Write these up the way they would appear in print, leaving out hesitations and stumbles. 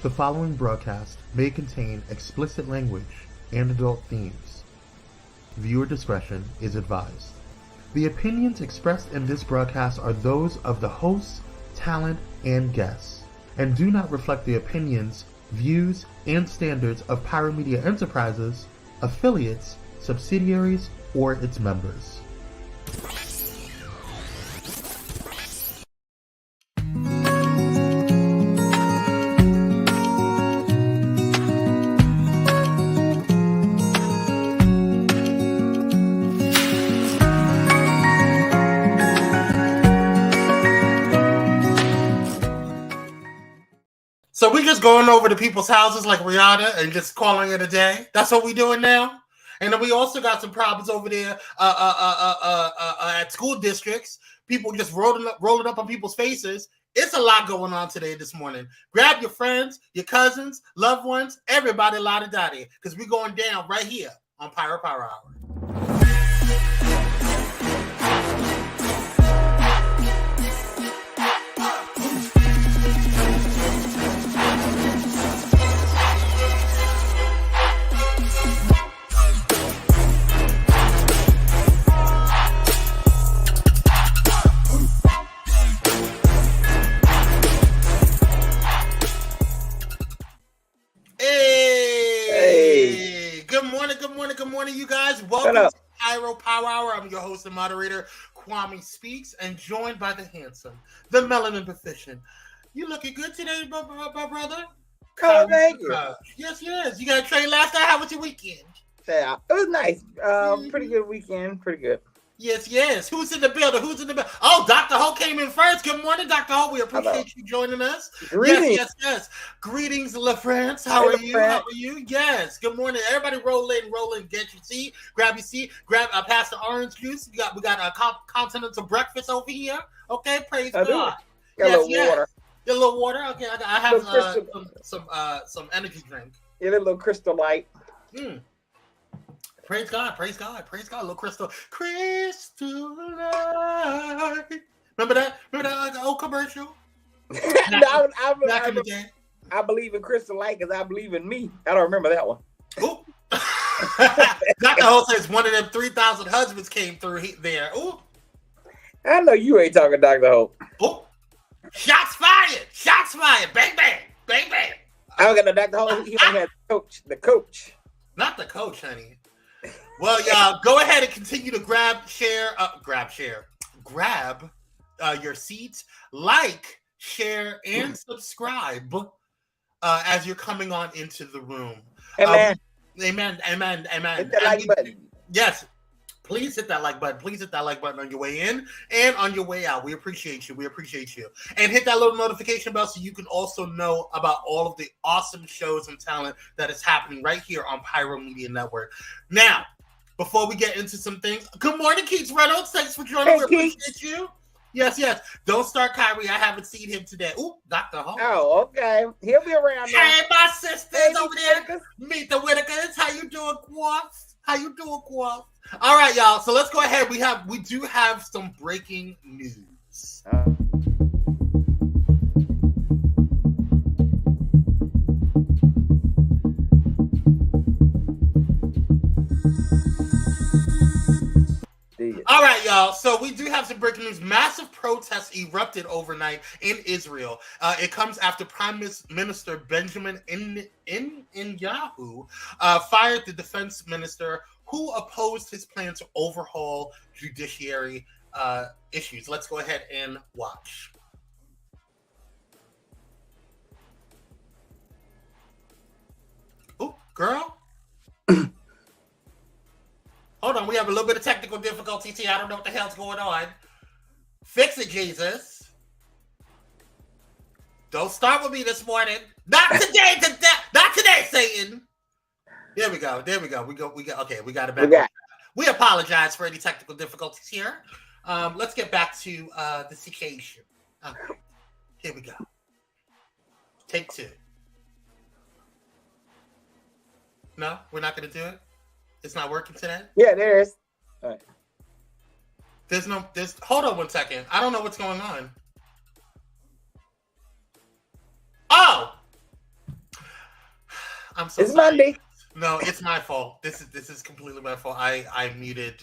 The following broadcast may contain explicit language and adult themes. Viewer discretion is advised. The opinions expressed in this broadcast are those of the hosts, talent, and guests, and do not reflect the opinions, views, and standards of Pyro Media Enterprises, affiliates, subsidiaries, or its members. So we just going over to people's houses like Rihanna and just calling it a day. That's what we doing now. And then we also got some problems over there at school districts. People just rolling up on people's faces. It's a lot going on today, this morning. Grab your friends, your cousins, loved ones, everybody, la-di-da-di, because we're going down right here on Pyro Power Hour. Good morning, you guys. Welcome to Pyro Power Hour. I'm your host and moderator, Kwame Speaks, and joined by the handsome, the melanin proficient. You looking good today, my brother? Oh, thank you. Yes. You got a train last night? How was your weekend? Yeah, it was nice. Pretty good weekend. Pretty good. Yes. Who's in the building? Oh, Dr. Ho came in first. Good morning, Dr. Ho. We appreciate you joining us. Greetings. Yes. Greetings, La France. How are you? Yes. Good morning. Everybody roll in. Get your seat. Grab your seat. Pass the orange juice. We got a continental breakfast over here. Okay, praise God. Got a little water. A little water. Okay, I have some energy drink. Yeah, a little Crystal Light. Praise God, little crystal light. Remember that old commercial? Back in the day. I believe in Crystal Light because I believe in me. I don't remember that one. Ooh. Dr. Ho says one of them 3,000 husbands came through there. Ooh. I know you ain't talking Dr. Ho. Ooh. Shots fired. Bang, bang. I don't got no Dr. Ho. He don't have the coach. Not the coach, honey. Well, y'all, go ahead and continue to grab your seats, like, share, and subscribe as you're coming on into the room. Amen. Amen. Hit that like button. Yes. Please hit that like button. Please hit that like button on your way in and on your way out. We appreciate you. And hit that little notification bell so you can also know about all of the awesome shows and talent that is happening right here on Pyro Media Network. Now, before we get into some things, good morning, Keith Reynolds. Thanks for joining. We appreciate you. Yes. Don't start Kyrie. I haven't seen him today. Ooh, Dr. Ho. Oh, okay. He'll be around now. Hey, my sisters over there. Meet the Whitakers. How you doing, Quaff? All right, y'all. So let's go ahead. We do have some breaking news. All right, y'all. So we do have some breaking news. Massive protests erupted overnight in Israel. It comes after Prime Minister Benjamin Netanyahu fired the defense minister who opposed his plan to overhaul judiciary issues. Let's go ahead and watch. Oh, girl. Hold on, we have a little bit of technical difficulties here. I don't know what the hell's going on. Fix it, Jesus. Don't start with me this morning. Not today, Satan. There we go. Okay, we got it back. We apologize for any technical difficulties here. Let's get back to the situation. Okay, here we go. Take two. No, we're not going to do it? It's not working today? Yeah, there is. All right. Hold on 1 second. I don't know what's going on. Oh! I'm so it's sorry. Monday. No, it's my fault. This is completely my fault. I muted.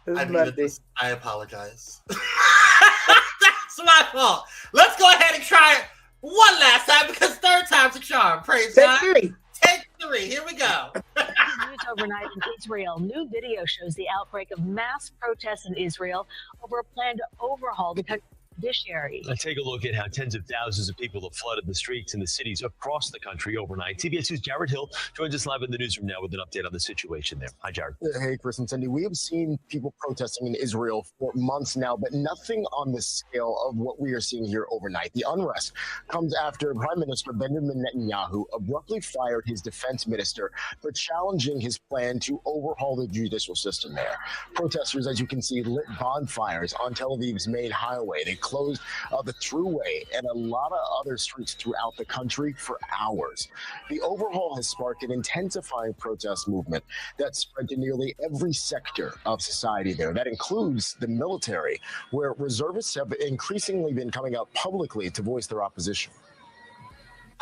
It's I muted Monday. this. I apologize. That's my fault. Let's go ahead and try it one last time because third time's a charm. Praise Take God. 3. Take 3. Here we go. News overnight in Israel. New video shows the outbreak of mass protests in Israel over a plan to overhaul the country's judiciary. Let's take a look at how tens of thousands of people have flooded the streets in the cities across the country overnight. CBS News' Jared Hill joins us live in the newsroom now with an update on the situation there. Hi, Jared. Hey, Chris and Cindy. We have seen people protesting in Israel for months now, but nothing on the scale of what we are seeing here overnight. The unrest comes after Prime Minister Benjamin Netanyahu abruptly fired his defense minister for challenging his plan to overhaul the judicial system there. Protesters, as you can see, lit bonfires on Tel Aviv's main highway. They closed the Thruway and a lot of other streets throughout the country for hours. The overhaul has sparked an intensifying protest movement that spread to nearly every sector of society there. That includes the military, where reservists have increasingly been coming out publicly to voice their opposition.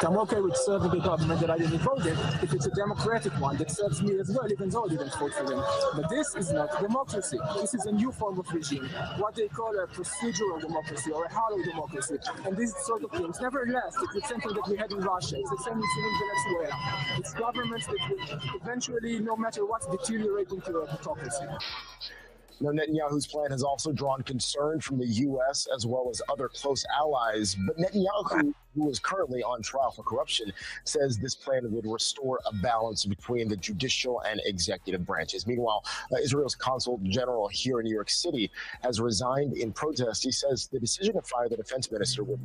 I'm okay with serving a government that I didn't vote in if it's a democratic one that serves me as well, even though I didn't vote for them. But this is not democracy. This is a new form of regime, what they call a procedural democracy or a hollow democracy. And these sort of things never last. It's something that we had in Russia. It's the same thing in Venezuela. It's governments that will eventually, no matter what, deteriorate into a autocracy. Now, Netanyahu's plan has also drawn concern from the U.S. as well as other close allies. But Netanyahu, who is currently on trial for corruption, says this plan would restore a balance between the judicial and executive branches. Meanwhile, Israel's consul general here in New York City has resigned in protest. He says the decision to fire the defense minister was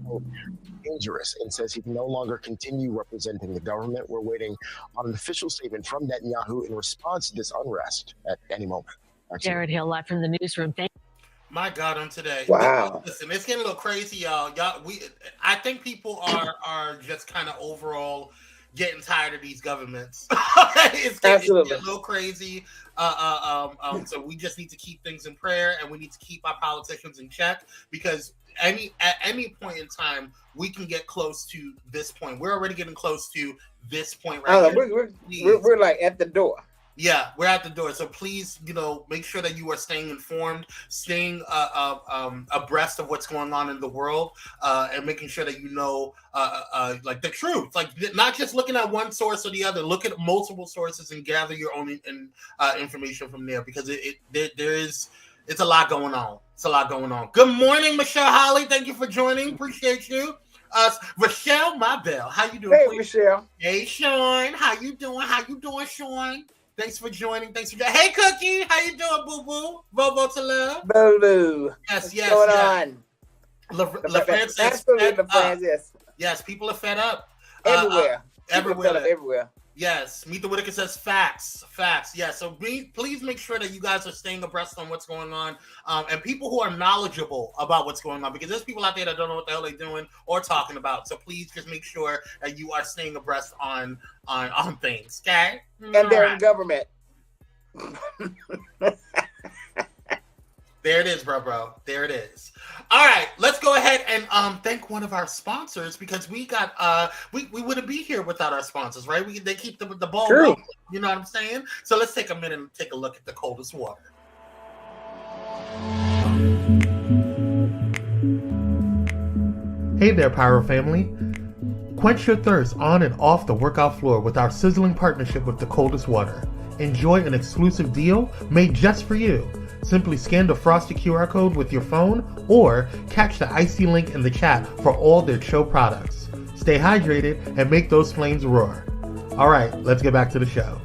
dangerous and says he can no longer continue representing the government. We're waiting on an official statement from Netanyahu in response to this unrest at any moment. Jared Hill live from the newsroom. My God, on today. Wow. Listen, it's getting a little crazy, y'all. I think people are just kind of overall getting tired of these governments. It's getting a little crazy. So we just need to keep things in prayer, and we need to keep our politicians in check because at any point in time we can get close to this point. We're already getting close to this point right now. We're like at the door. Yeah, we're at the door. So please, make sure that you are staying informed, staying abreast of what's going on in the world, and making sure that like the truth. Like not just looking at one source or the other. Look at multiple sources and gather your own information from there because it's a lot going on. It's a lot going on. Good morning, Michelle Holly. Thank you for joining. Appreciate you. Rochelle Mabel, how you doing? Hey, Michelle. Hey, Sean. How you doing? Sean? Thanks for joining. Hey, Cookie. How you doing, boo-boo? Bobo to love. Boo-boo. Yes. What's going on? LaFrance says yes, people are fed up. Everywhere. Yes. Meet the Whitaker says facts. Yeah. So please make sure that you guys are staying abreast on what's going on, and people who are knowledgeable about what's going on, because there's people out there that don't know what the hell they're doing or talking about. So please just make sure that you are staying abreast on things. Okay. And they're in government. There it is, bro. There it is. All right, let's go ahead and thank one of our sponsors because we got we wouldn't be here without our sponsors, right? They keep the ball rolling. You know what I'm saying? So let's take a minute and take a look at the coldest water. Hey there, Pyro family. Quench your thirst on and off the workout floor with our sizzling partnership with the coldest water. Enjoy an exclusive deal made just for you. Simply scan the Frosty QR code with your phone or catch the icy link in the chat for all their chill products. Stay hydrated and make those flames roar. All right, let's get back to the show.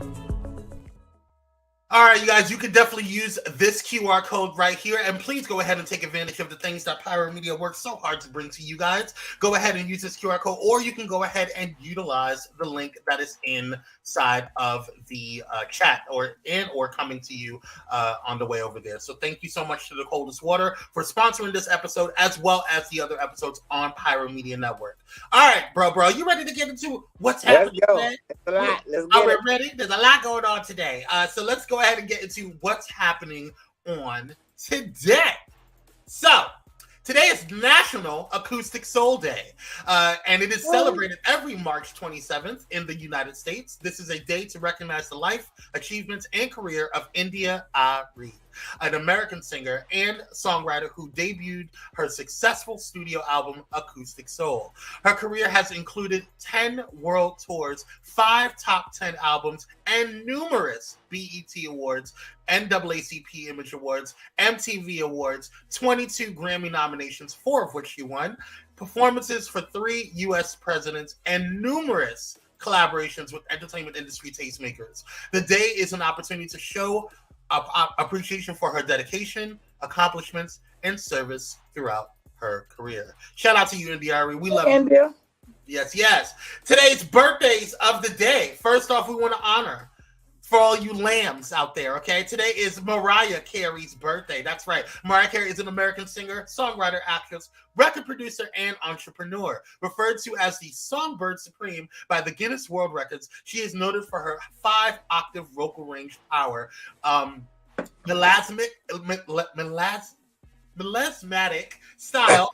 All right, you guys, you can definitely use this QR code right here. And please go ahead and take advantage of the things that Pyro Media works so hard to bring to you guys. Go ahead and use this QR code, or you can go ahead and utilize the link that is inside of the chat or coming to you on the way over there. So thank you so much to the Coldest Water for sponsoring this episode, as well as the other episodes on Pyro Media Network. All right, bro, you ready to get into what's happening today? It's a lot. Let's get All right, ready? There's a lot going on today. So let's go ahead and get into what's happening on today. So Today is National Acoustic Soul Day, and it is celebrated every March 27th in the United States. This is a day to recognize the life, achievements, and career of India Arie, an American singer and songwriter who debuted her successful studio album, Acoustic Soul. Her career has included 10 world tours, 5 top 10 albums, and numerous BET Awards, NAACP Image Awards, MTV Awards, 22 Grammy nominations, 4 of which she won, performances for 3 U.S. presidents, and numerous collaborations with entertainment industry tastemakers. The day is an opportunity to show appreciation for her dedication, accomplishments, and service throughout her career. Shout out to you, India Arie. We love you. Yes, yes. Today's birthdays of the day. First off, we want to honor for all you lambs out there, okay? Today is Mariah Carey's birthday. That's right. Mariah Carey is an American singer, songwriter, actress, record producer, and entrepreneur. Referred to as the Songbird Supreme by the Guinness World Records, she is noted for her 5-octave vocal range power, melismatic style,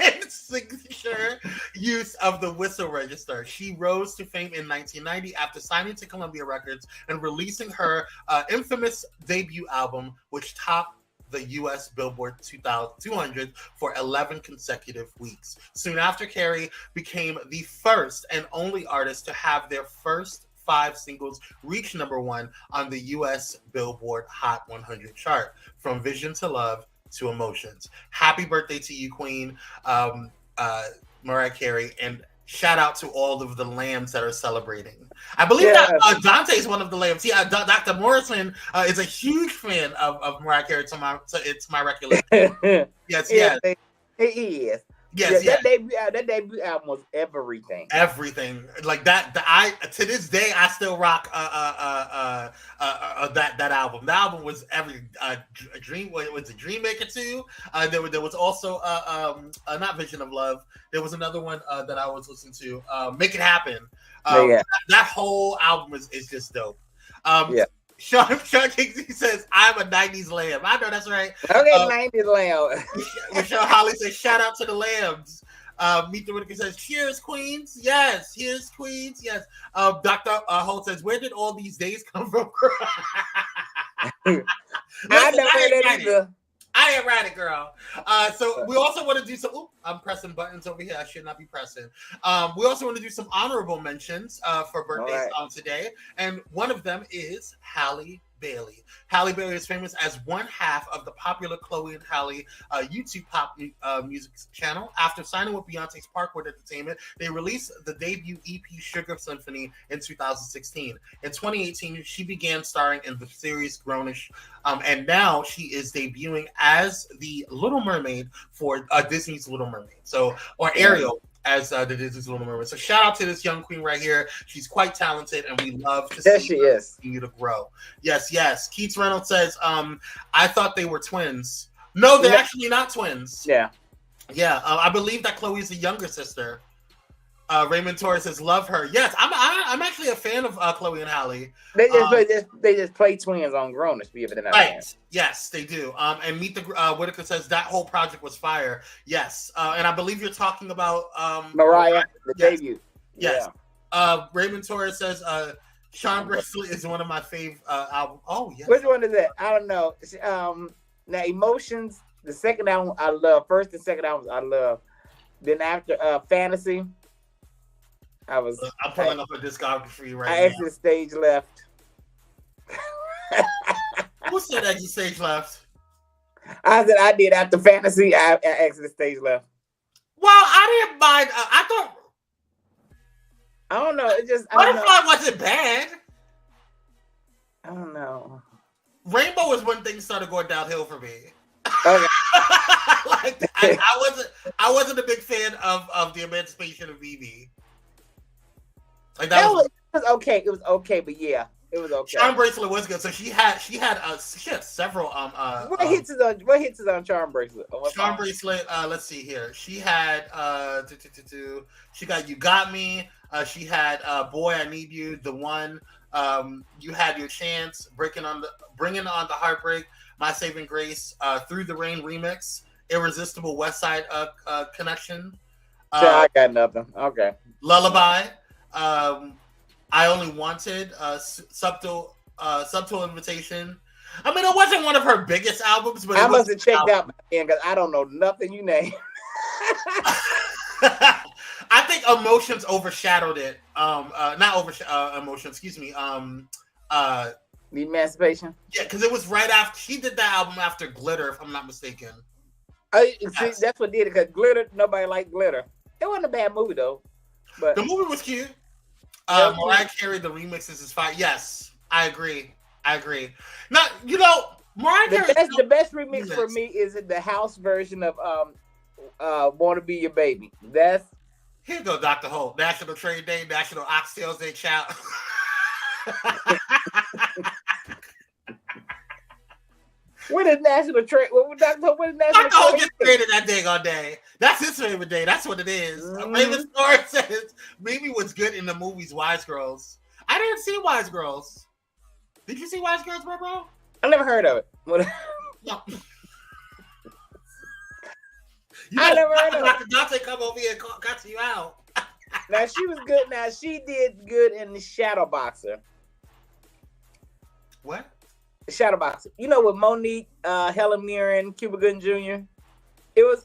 and signature use of the whistle register. She rose to fame in 1990 after signing to Columbia Records and releasing her infamous debut album, which topped the U.S. Billboard 200 for 11 consecutive weeks. Soon after, Carey became the first and only artist to have their first 5 singles reach #1 on the U.S. Billboard Hot 100 chart, From Vision to Love to Emotions. Happy birthday to you, Queen Mariah Carey, and shout out to all of the lambs that are celebrating. I believe that Dante is one of the lambs. Yeah, Dr. Morrison is a huge fan of Mariah Carey. It's my recollection. Yes, yes. He is. Yes, yeah, that debut album was everything. Everything like that. To this day, I still rock that album. The album was a dream. It was a Dreammaker too. There was also not Vision of Love. There was another one that I was listening to. Make It Happen. That whole album is just dope. Sean Kingsley says, I'm a 90s lamb. I know that's right. Okay, 90s lamb. Michelle Holly says, shout out to the lambs. Meet the Whitaker says, cheers, Queens. Yes, here's Queens. Yes. Dr. Holt says, where did all these days come from? I know that either. I ain't right, girl. So we also want to do some. I'm pressing buttons over here. I should not be pressing. We also want to do some honorable mentions for birthdays on today, and one of them is Halle Bailey. Halle Bailey is famous as one half of the popular Chloe and Halle YouTube pop music channel. After signing with Beyonce's Parkwood Entertainment, they released the debut EP Sugar Symphony in 2016. In 2018, she began starring in the series Grownish, and now she is debuting as the Little Mermaid for Disney's Little Mermaid. Or Ariel, as the Disney's Little Mermaid. So shout out to this young queen right here. She's quite talented, and we love to see her continue to grow. Yes, yes. Keats Reynolds says, I thought they were twins. No, they're actually not twins. Yeah. Yeah, I believe that Chloe is the younger sister. Raymond Torres says, love her. Yes, I'm actually a fan of Chloe and Halle. They just play twins on Grownish. Right. Yes, they do. And Meet the Whitaker says that whole project was fire. Yes. And I believe you're talking about Mariah, the debut. Yes. Yeah. Raymond Torres says Sean Bracelet is one of my favorite albums. Oh, yeah. Which one is that? I don't know. Now, Emotions, the second album I love. First and second albums I love. Then after Fantasy, I'm pulling up a discography right now. I exited stage left. Who said exit stage left? I said I did after Fantasy. I exited stage left. Well, I didn't mind. I don't know. It just Butterfly wasn't bad. I don't know. Rainbow is when things started going downhill for me. Okay. I wasn't a big fan of the Emancipation of Vivi. Like that was okay. It was okay, but yeah, it was okay. Charm Bracelet was good. So she had several what hits is on Charm Bracelet? Charm Bracelet. Let's see here. She had she got You Got Me. She had Boy I Need You, The One. You Had Your Chance, Bringing on the Heartbreak, My Saving Grace, Through the Rain remix. Irresistible West Side Connection. I got nothing. Okay. Lullaby. I Only Wanted. Subtle Invitation. I mean, it wasn't one of her biggest albums, but I must have checked out because I don't know nothing you name. I think Emotions overshadowed it. Not Emotion. Excuse me. The Emancipation. Yeah, because it was right after she did that album after Glitter, if I'm not mistaken. See, that's what did it. Because Glitter, nobody liked Glitter. It wasn't a bad movie though. But the movie was cute. Mariah Carey, the remixes is fine. Yes, I agree. Now, Mariah Carey. The best remix for me is the house version of "Wanna Be Your Baby." That's here. Go Dr. Holt. National Trade Day, National Oxtails Day. Shout. What is National Trade? What is National Trade? Dr. Holt gets created that day all day. That's his favorite day. That's what it is. Raven Store says Mimi was good in the movies Wise Girls. I didn't see Wise Girls. Did you see Wise Girls, bro? I never heard of it. No. I never heard of it. Dante come over here and got you out. Now she was good. Now she did good in the Shadow Boxer. What? The Shadow Boxer. You know, with Monique, Helen Mirren, Cuba Gooding Jr. It was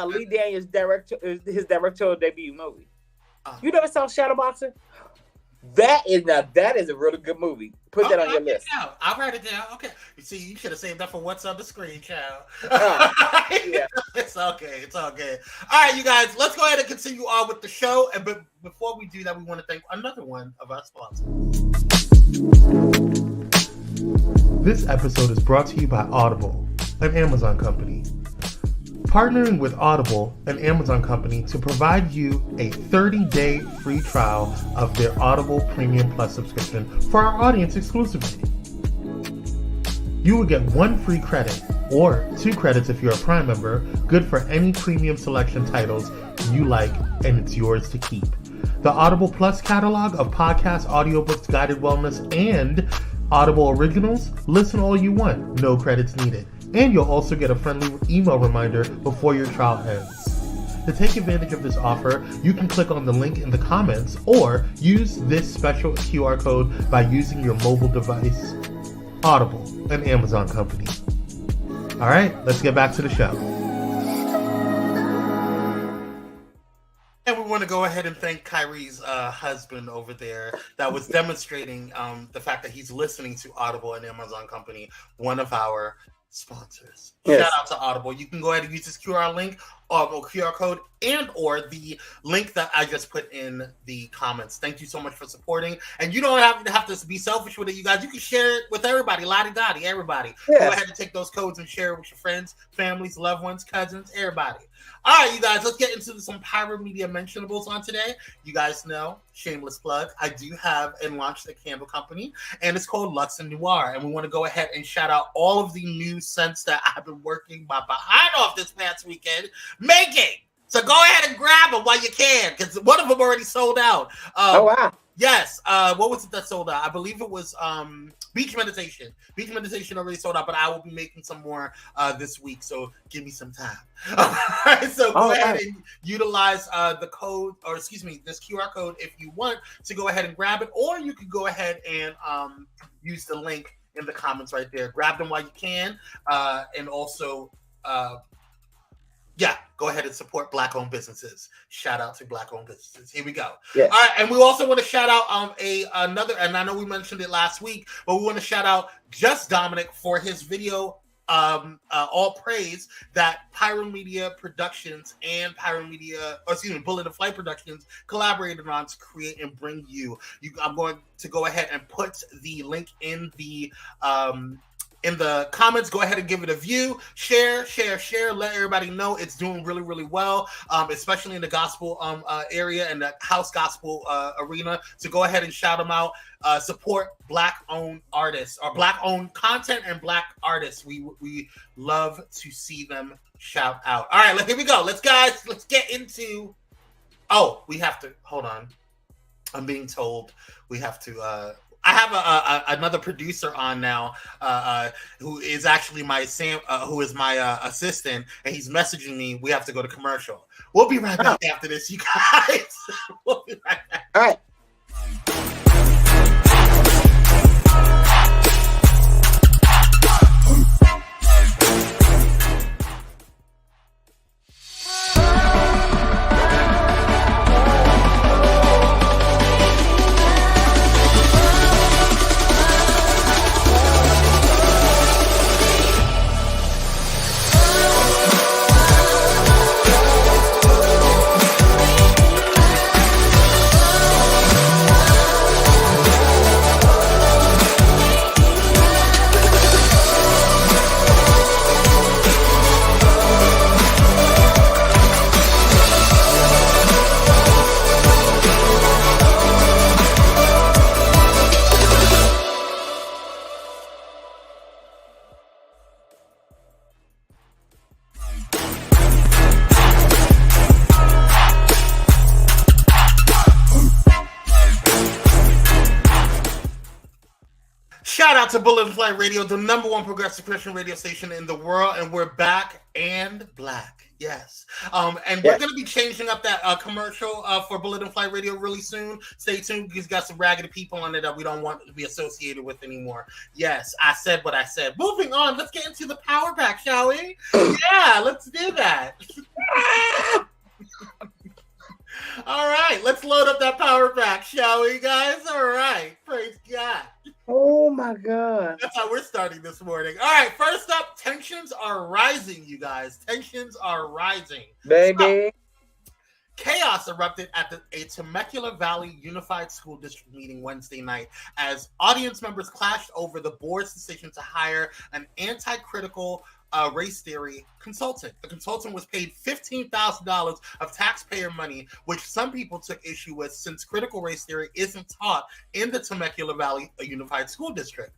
Lee Daniels' his directorial debut movie. You never saw Shadow Boxer? That is a really good movie. Put that on your list. I'll write it down. Okay. You see, you should have saved that for what's on the screen, child. Yeah. It's okay. It's all good. All right, you guys, let's go ahead and continue on with the show. And before we do that, we want to thank another one of our sponsors. This episode is brought to you by Audible, an Amazon company. Partnering with Audible, an Amazon company, to provide you a 30-day free trial of their Audible Premium Plus subscription for our audience exclusively. You will get 1 free credit, or 2 credits if you're a Prime member, good for any premium selection titles you like, and it's yours to keep. The Audible Plus catalog of podcasts, audiobooks, guided wellness, and Audible originals, listen all you want, no credits needed. And you'll also get a friendly email reminder before your trial ends. To take advantage of this offer, you can click on the link in the comments or use this special QR code by using your mobile device. Audible, an Amazon company. All right, let's get back to the show. And we want to go ahead and thank Kyrie's husband over there that was demonstrating the fact that he's listening to Audible and Amazon company, one of our sponsors. Yes. Shout out to Audible. You can go ahead and use this QR link or QR code and or the link that I just put in the comments. Thank you so much for supporting. And you don't have to be selfish with it, you guys. You can share it with everybody, lottie-dottie, everybody. Yes. Go ahead and take those codes and share it with your friends, families, loved ones, cousins, everybody. All right, you guys, let's get into some Pyro Media mentionables on today. You guys know, shameless plug, I do have and launched a candle company, and it's called Luxe and Noir. And we want to go ahead and shout out all of the new scents that I've been working my behind off this past weekend making. So go ahead and grab them while you can, because one of them already sold out. Oh, wow. Yes. What was it that sold out? I believe it was Beach Meditation. Beach Meditation already sold out, but I will be making some more this week, so give me some time. All right, so go ahead and utilize the code, or excuse me, this QR code if you want to go ahead and grab it, or you could go ahead and use the link in the comments right there. Grab them while you can, and also go ahead and support Black-owned businesses. Shout out to Black-owned businesses. Here we go. Yes. All right, and we also want to shout out another, and I know we mentioned it last week, but we want to shout out Just Dominic for his video, all praise that Pyro Media Productions and Bullet and Flight Productions collaborated on to create and bring you. I'm going to go ahead and put the link in the comments. Go ahead and give it a view, share, let everybody know it's doing really, really well, especially in the gospel area and the house gospel arena. So go ahead and shout them out. Support Black-owned artists or Black-owned content and Black artists. We love to see them shout out. All right, here we go. Let's get into. Oh, we have to hold on. I'm being told we have to. I have another producer on now, who is actually my assistant, and he's messaging me. We have to go to commercial. We'll be right back after this, you guys. We'll be right back. All right. Shout out to Bullet and Flight Radio, the #1 progressive Christian radio station in the world, and we're back and black. Yes. And we're going to be changing up that commercial for Bullet and Flight Radio really soon. Stay tuned because it's got some raggedy people on it that we don't want to be associated with anymore. Yes, I said what I said. Moving on, let's get into the power pack, shall we? Yeah, let's do that. All right, let's load up that power pack, shall we, guys? All right, praise God. Oh, my God. That's how we're starting this morning. All right, first up, tensions are rising, you guys. Tensions are rising. Baby. So, chaos erupted at a Temecula Valley Unified School District meeting Wednesday night as audience members clashed over the board's decision to hire an anti-critical race theory consultant. The consultant was paid $15,000 of taxpayer money, which some people took issue with since critical race theory isn't taught in the Temecula Valley Unified School District.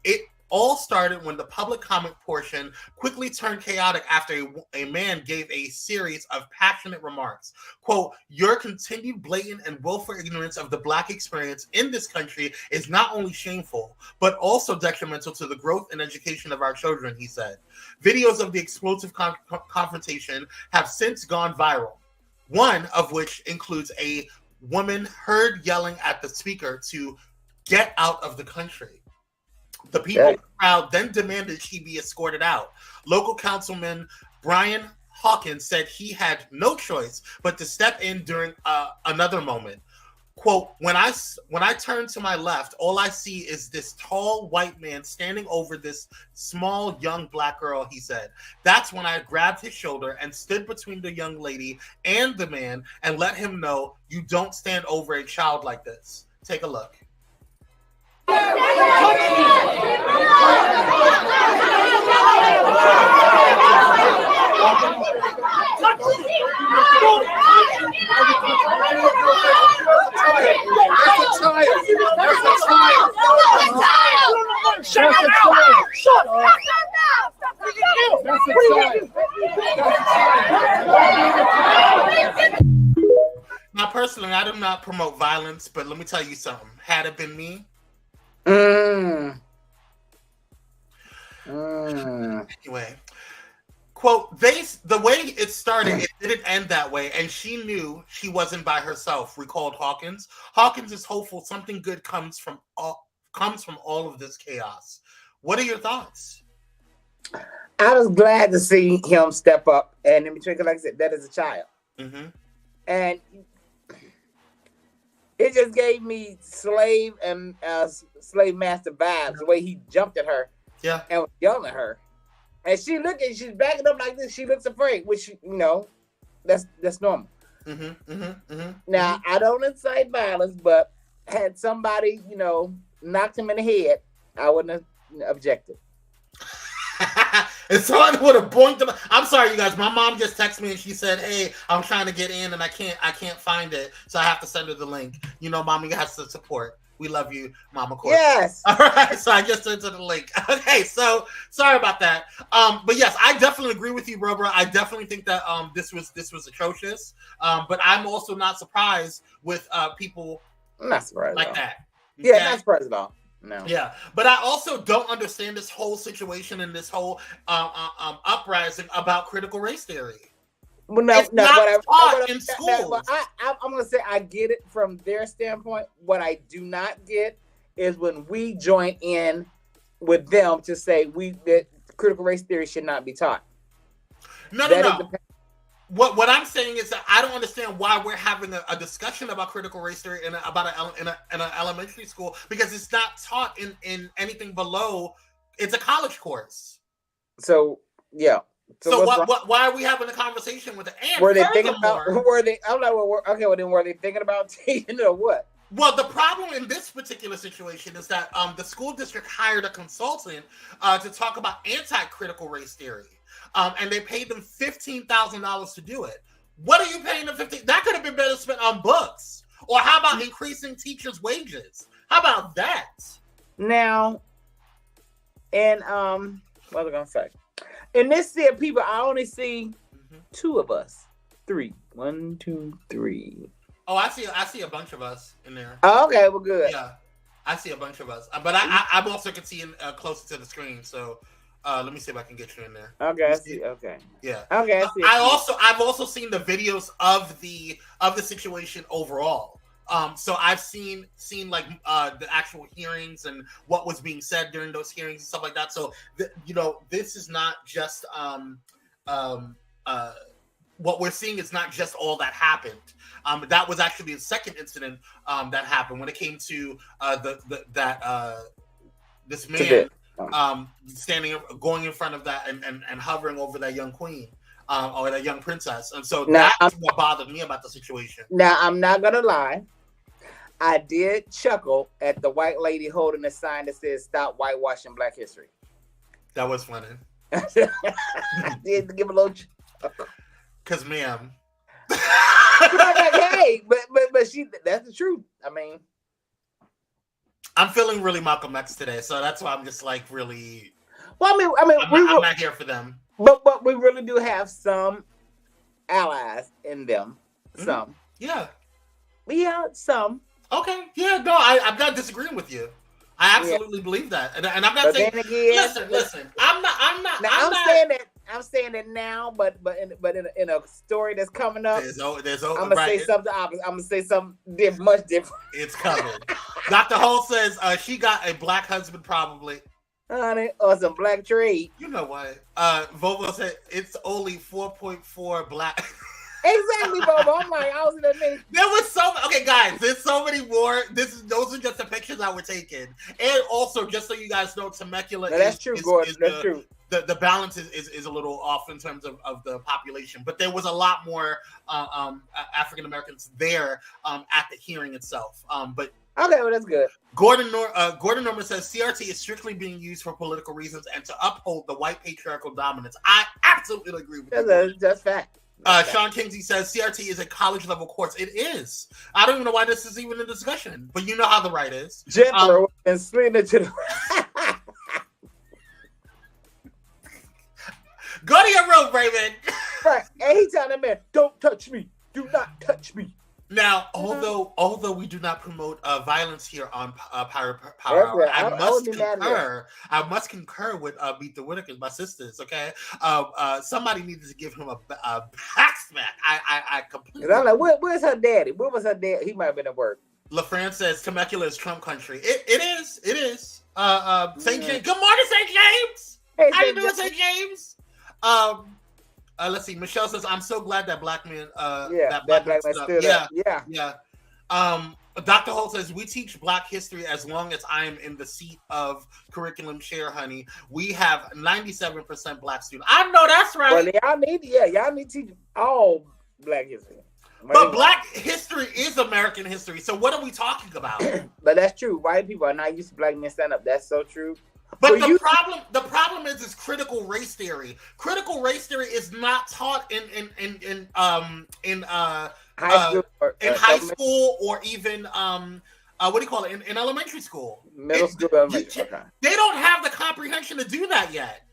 It all started when the public comment portion quickly turned chaotic after a man gave a series of passionate remarks. Quote, "Your continued blatant and willful ignorance of the Black experience in this country is not only shameful, but also detrimental to the growth and education of our children," he said. Videos of the explosive confrontation have since gone viral, one of which includes a woman heard yelling at the speaker to get out of the country. The people in the crowd then demanded she be escorted out. Local councilman Brian Hawkins said he had no choice but to step in during another moment. Quote, when I turn to my left, all I see is this tall white man standing over this small young Black girl, he said. That's when I grabbed his shoulder and stood between the young lady and the man and let him know you don't stand over a child like this. Take a look. Now, personally, I do not promote violence, but let me tell you something. Had it been me, anyway, quote, the way it started, it didn't end that way, and she knew she wasn't by herself, recalled Hawkins. Hawkins is hopeful something good comes from all of this chaos. What are your thoughts? I was glad to see him step up, and let me tell you, like I said, that is a child. Mm-hmm. And it just gave me slave and slave master vibes, the way he jumped at her and was yelling at her. And she's backing up like this. She looks afraid, which, that's normal. Now, I don't incite violence, but had somebody, knocked him in the head, I wouldn't have objected. If someone would have boinked them, I'm sorry, you guys. My mom just texted me and she said, "Hey, I'm trying to get in and I can't find it, so I have to send her the link." Mommy has to support. We love you, Mama Court. Yes. All right. So I just sent her the link. Okay. So sorry about that. But yes, I definitely agree with you, bro. I definitely think that this was atrocious. But I'm also not surprised with people I'm not surprised like that. Okay? Yeah, not surprised at all. No. Yeah, but I also don't understand this whole situation and this whole uprising about critical race theory. Well, no, it's not taught in schools. I'm going to say I get it from their standpoint. What I do not get is when we join in with them to say that critical race theory should not be taught. No. What I'm saying is that I don't understand why we're having a discussion about critical race theory in an elementary school, because it's not taught in anything below. It's a college course. So yeah. So why are we having a conversation with it? And were they thinking about? Were they? I'm like, well, okay. Well, then were they thinking about teaching or what? Well, the problem in this particular situation is that the school district hired a consultant to talk about anti-critical race theory. And they paid them $15,000 to do it. What are you paying them $15,000? That could have been better spent on books. Or how about increasing teachers' wages? How about that? Now, and what was I gonna say? In this set of people, I only see two of us. 3. 1, 2, 3. Oh, I see a bunch of us in there. Oh, okay, well, good. Yeah, I see a bunch of us. But I also can see closer to the screen, so. Let me see if I can get you in there. Okay, I see. Okay. Yeah. Okay, I see. I've also seen the videos of the situation overall. So I've seen like the actual hearings and what was being said during those hearings and stuff like that. So this is not just what we're seeing is not just all that happened. That was actually the second incident that happened when it came to this man. Going in front of that and hovering over that young queen or that young princess. And so that's what bothered me about the situation. Now, I'm not going to lie. I did chuckle at the white lady holding a sign that says "Stop whitewashing Black history." That was funny. I did give a little chuckle. Because, ma'am. Hey, but that's the truth. I mean, I'm feeling really Malcolm X today, so that's why I'm just like really. Well, I'm not here for them. But we really do have some allies in them. Some. Yeah. Yeah, some. Okay. Yeah. No, I'm not disagreeing with you. I absolutely believe that, and I'm not saying. Listen. I'm saying that now, but in a story that's coming up, I'm gonna say something opposite. I'm gonna say something much different. It's coming. Dr. Hull says she got a black husband, probably. Honey, or some black trade. You know what? Volvo said it's only 4.4 black. Exactly, Bobo. I'm like, I was in that minute. There was okay, guys. There's so many more. Those are just the pictures that were taken, and also just so you guys know, Temecula. No, that's true, Gordon. That's true. The balance is a little off in terms of the population, but there was a lot more African Americans there at the hearing itself. But okay, well that's good. Gordon Norman says CRT is strictly being used for political reasons and to uphold the white patriarchal dominance. I absolutely agree with you. That's fact. Sean Kingsey says CRT is a college level course. It is. I don't even know why this is even a discussion, but you know how the right is. Gentler and swing it to the Go to your room, Raymond. Right. And he telling the man, "Don't touch me. Do not touch me." Now, although we do not promote violence here on Pyro Power Hour, I must concur with Meet the Whitakers, my sisters. Okay, somebody needed to give him a back smack. I completely. And I'm like, where's her daddy? Where was her dad? He might have been at work. LaFrance says Temecula is Trump country. It is. St. James. Good morning, St. James. Hey, how you doing, St. James? Let's see. Michelle says, "I'm so glad that black man, that black man stood up." Yeah. Dr. Holt says, "We teach Black history as long as I am in the seat of curriculum chair, honey. We have 97% Black students." I know that's right. Well, y'all need to teach all Black history. But Black history is American history. So what are we talking about? But that's true. White people are not used to black men stand up. That's so true. But the problem is critical race theory. Critical race theory is not taught in high school or even what do you call it, in elementary school, middle school. They don't have the comprehension to do that yet.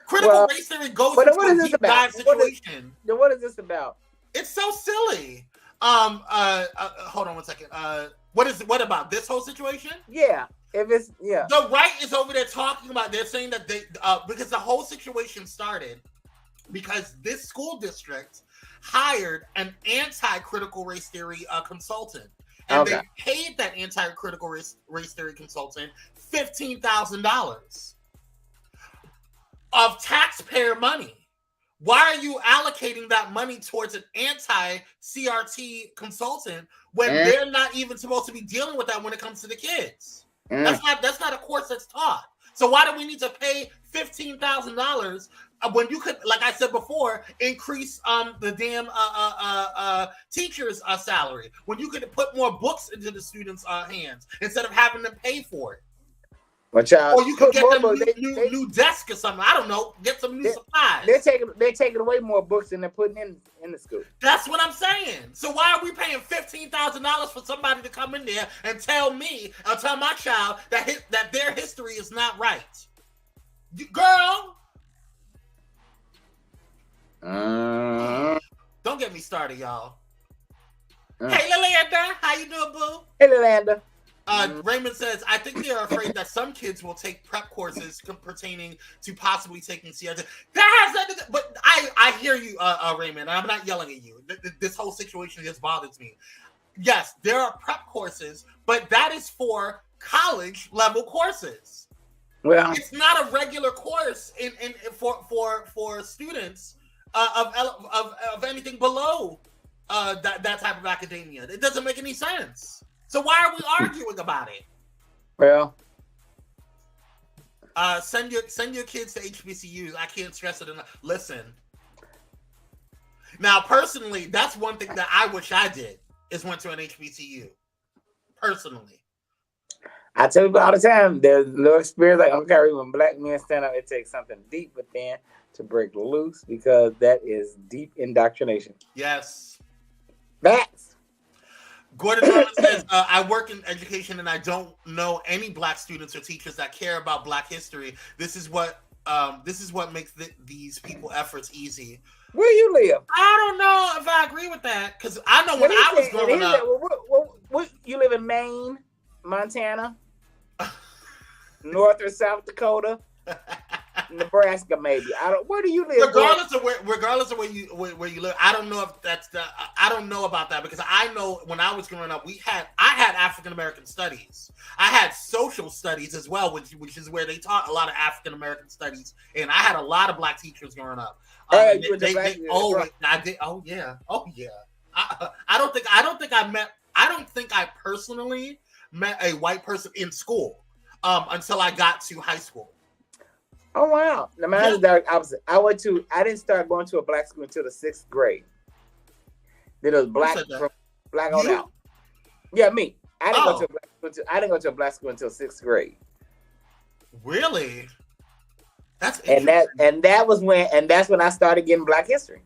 Critical race theory goes into a deep dive situation. What is this about? It's so silly. Hold on one second. What about this whole situation? Yeah. If it's the right is over there talking about. They're saying that they because the whole situation started because this school district hired an anti-critical race theory consultant, and they paid that anti-critical race theory consultant $15,000 of taxpayer money. Why are you allocating that money towards an anti-CRT consultant when they're not even supposed to be dealing with that when it comes to the kids? That's not a course that's taught. So why do we need to pay $15,000 when you could, like I said before, increase the damn teacher's salary? When you could put more books into the students' hands instead of having them pay for it. Or you could get them new desk or something. I don't know. Get some new supplies. They're taking away more books than they're putting in the school. That's what I'm saying. So why are we paying $15,000 for somebody to come in there and tell me, or tell my child that their history is not right? Girl, don't get me started, y'all. Hey, Lilanda, how you doing, boo? Hey, Lilanda. Raymond says, I think they are afraid that some kids will take prep courses pertaining to possibly taking CRT. That has nothing, but I hear you, Raymond. I'm not yelling at you. This whole situation just bothers me. Yes, there are prep courses, but that is for college level courses. Well, it's not a regular course for students of anything below that type of academia. It doesn't make any sense. So why are we arguing about it? Well, send your kids to HBCUs. I can't stress it enough. Listen. Now, personally, that's one thing that I wish I did is went to an HBCU. Personally. I tell people all the time, there's no experience like Uncle Kyrie. When black men stand up, it takes something deep within to break loose because that is deep indoctrination. Yes. Facts. Gordon Thomas says, I work in education and I don't know any black students or teachers that care about black history. This is what makes these people efforts easy. Where you live? I don't know if I agree with that because I know when I was growing up. What, you live in Maine, Montana, North or South Dakota, Nebraska, maybe. Where do you live? Regardless of where you live, I don't know if I don't know about that because I know when I was growing up, I had African American studies. I had social studies as well, which is where they taught a lot of African American studies, and I had a lot of black teachers growing up. I did. Oh yeah. I don't think I personally met a white person in school until I got to high school. Oh wow! Now mine is the opposite. I didn't start going to a black school until the 6th grade. Then it was black on out. Yeah, me. I didn't go to a black school until 6th grade. Really? That's that's when I started getting black history.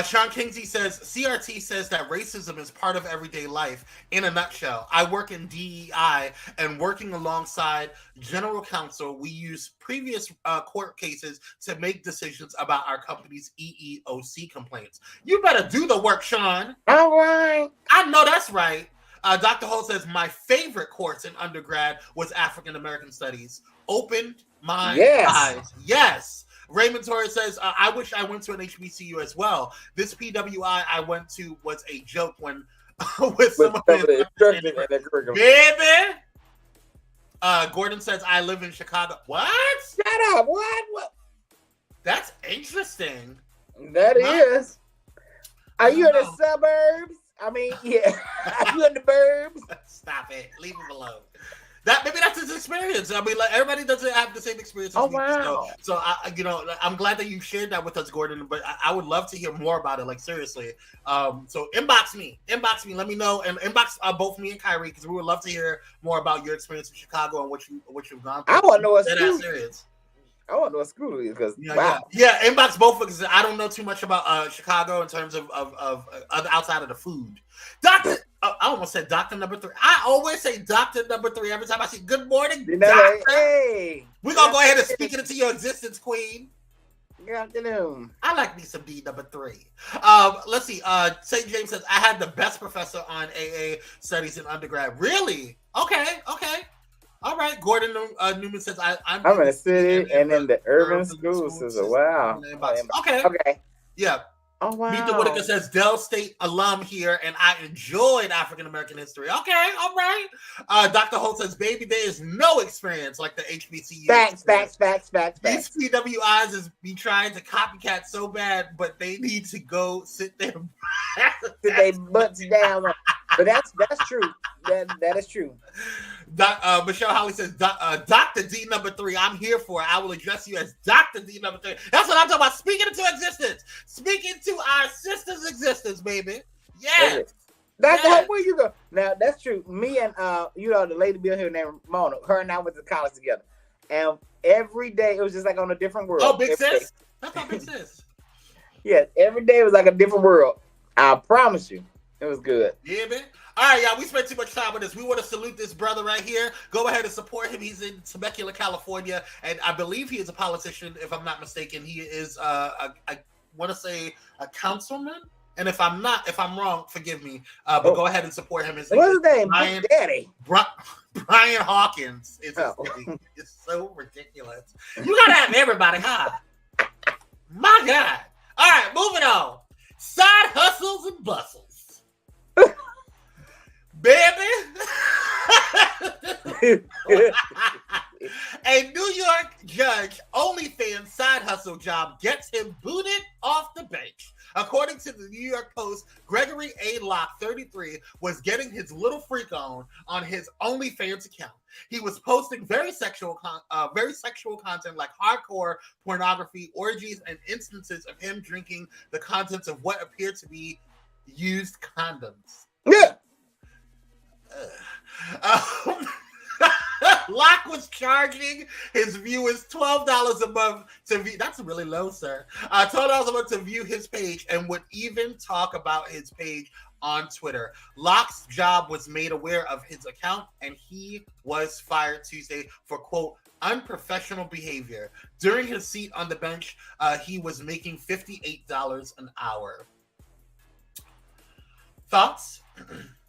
Sean Kingsey says, CRT says that racism is part of everyday life. In a nutshell, I work in DEI and working alongside general counsel, we use previous court cases to make decisions about our company's EEOC complaints. You better do the work, Sean. All right. I know that's right. Dr. Holt says, my favorite course in undergrad was African American Studies. Opened my eyes. Yes. Raymond Torres says, I wish I went to an HBCU as well. This PWI I went to was a joke when with some of the baby. Gordon says, I live in Chicago. What? Shut up. What? That's interesting. That is. Are you in the suburbs? I mean, yeah. Are you in the burbs? Stop it. Leave him alone. Maybe that's his experience. I mean, like everybody doesn't have the same experience. Oh wow! So I'm glad that you shared that with us, Gordon. But I would love to hear more about it. Like seriously. So inbox me. Let me know, and inbox both me and Kyrie because we would love to hear more about your experience in Chicago and what you've gone through. I want to know what school. Serious. I want to know what school it is because yeah. Inbox both because I don't know too much about Chicago in terms of outside of the food. Doctor, I almost said Doctor Number 3. I always say Doctor Number 3 every time I see Good Morning, Doctor. Hey, we're gonna go ahead and speak it into your existence, Queen. Good afternoon. I like me some D Number 3. Let's see. St. James says I had the best professor on AA studies in undergrad. Really? Okay. All right, Gordon Newman says, I'm in the city and in the urban school system. Wow. Okay. Yeah. Oh, wow. Meet the Whitaker says, Dell State alum here, and I enjoyed African-American history. Okay, all right. Dr. Holt says, baby, there is no experience like the HBCU. Facts. These PWIs is be trying to copycat so bad, but they need to go sit there. Sit their butts down. But that's true. That is true. Michelle Holly says, Dr. D number 3, I'm here for it. I will address you as Dr. D number 3. That's what I'm talking about. Speaking into existence. Speaking to our sister's existence, baby. Yes. That's where you go. Now, that's true. Me and, the lady Bill here named Mona, her and I went to college together. And every day, it was just like on a different world. Oh, big sis? That's not big sis. Yeah, every day it was like a different world. I promise you. It was good. Yeah, man. All right, y'all. We spent too much time with this. We want to salute this brother right here. Go ahead and support him. He's in Temecula, California, and I believe he is a politician. If I'm not mistaken, he is. I want to say a councilman. And if I'm wrong, forgive me. But go ahead and support him. What's his name? Brian, Daddy. Brian Hawkins is his name. It's so ridiculous. You gotta have everybody, huh? My God. All right, moving on. Side hustles and bustles. Baby. A New York judge OnlyFans side hustle job gets him booted off the bench. According to the New York Post, Gregory A. Locke, 33, was getting his little freak on his OnlyFans account. He was posting very sexual content like hardcore pornography, orgies, and instances of him drinking the contents of what appeared to be used condoms. Yeah. Locke was charging his viewers $12 a month to view. That's really low, sir. $12 a month to view his page, and would even talk about his page on Twitter. Locke's job was made aware of his account, and he was fired Tuesday for, quote, unprofessional behavior. During his seat on the bench, he was making $58 an hour. Thoughts?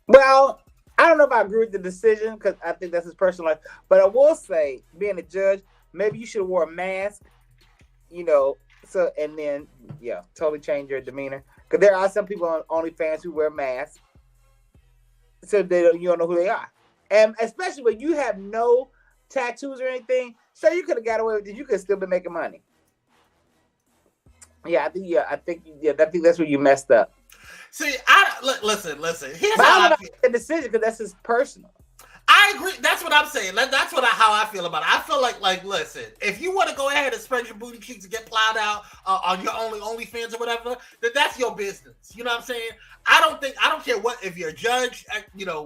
Well, I don't know if I agree with the decision because I think that's his personal life. But I will say, being a judge, maybe you should have wore a mask, so and then, totally change your demeanor. Because there are some people on OnlyFans who wear masks, so you don't know who they are. And especially when you have no tattoos or anything, so you could have got away with it. You could still be making money. I think that's where you messed up. See, listen. Here's how I feel. The decision, because that's his personal. I agree. That's what I'm saying. That's how I feel about it. I feel like, listen, if you want to go ahead and spread your booty cheeks and get plowed out on your OnlyFans or whatever, then that's your business. You know what I'm saying? I don't care what, if you're a judge,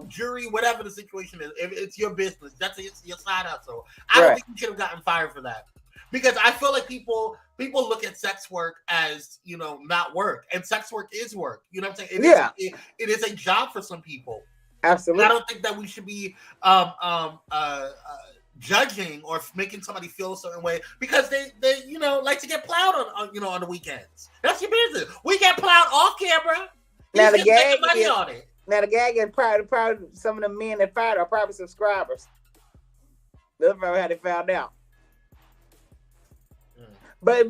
jury, whatever the situation is. If it's your business, it's your side hustle. I don't think you should have gotten fired for that. Because I feel like people look at sex work as, not work. And sex work is work. You know what I'm saying? It is a job for some people. Absolutely. And I don't think that we should be judging or making somebody feel a certain way because they like to get plowed on the weekends. That's your business. We get plowed off camera. Now the gag money on it. Now the gag is probably some of the men that fired are probably subscribers. That's probably how they found out. But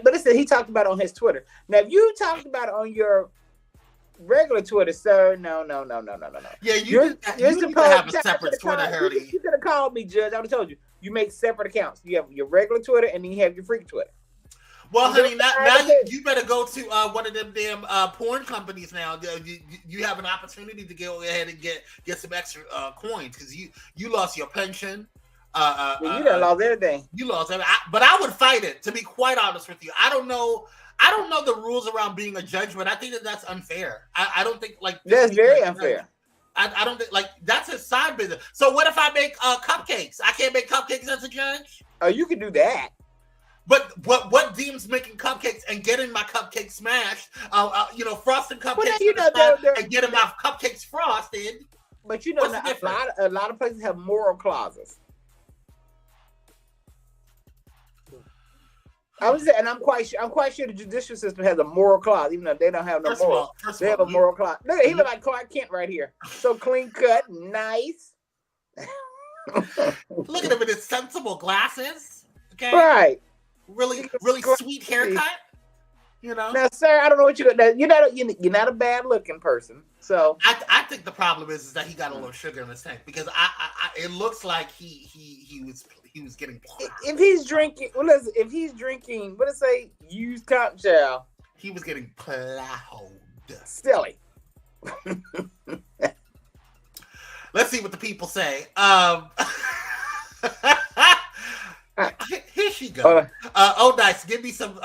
listen, he talked about it on his Twitter. Now, if you talked about it on your regular Twitter, sir, no. Yeah, you're supposed to have a separate Twitter, Harry. You could have called me, Judge. I would have told you. You make separate accounts. You have your regular Twitter, and then you have your freak Twitter. Well, honey, now you better go to one of them damn porn companies now. You have an opportunity to go ahead and get some extra coins because you lost your pension. You done lost everything. You lost everything. But I would fight it, to be quite honest with you. I don't know the rules around being a judge, but I think that's unfair. I don't think that's very unfair. I don't think that's his side business. So what if I make cupcakes? I can't make cupcakes as a judge. Oh, you can do that. But what deems making cupcakes and getting my cupcakes smashed? Frosting cupcakes and getting my cupcakes frosted. But a lot of places have moral clauses. I'm quite sure the judicial system has a moral clause, even though they don't have no morals. They have a moral clause. Look, he look like Clark Kent right here. So clean cut, nice. Look at him in his sensible glasses. Okay. Right. Really sweet haircut. You know. Now, sir, I don't know what you're gonna. You're not a bad looking person. So I think the problem is that he got a little sugar in his tank because it looks like he was getting plowed. If he's drinking, well, listen, if he's drinking, what did it say? Used cotton child. He was getting plowed. Silly. Let's see what the people say. Here she goes. Oh, nice. Give me some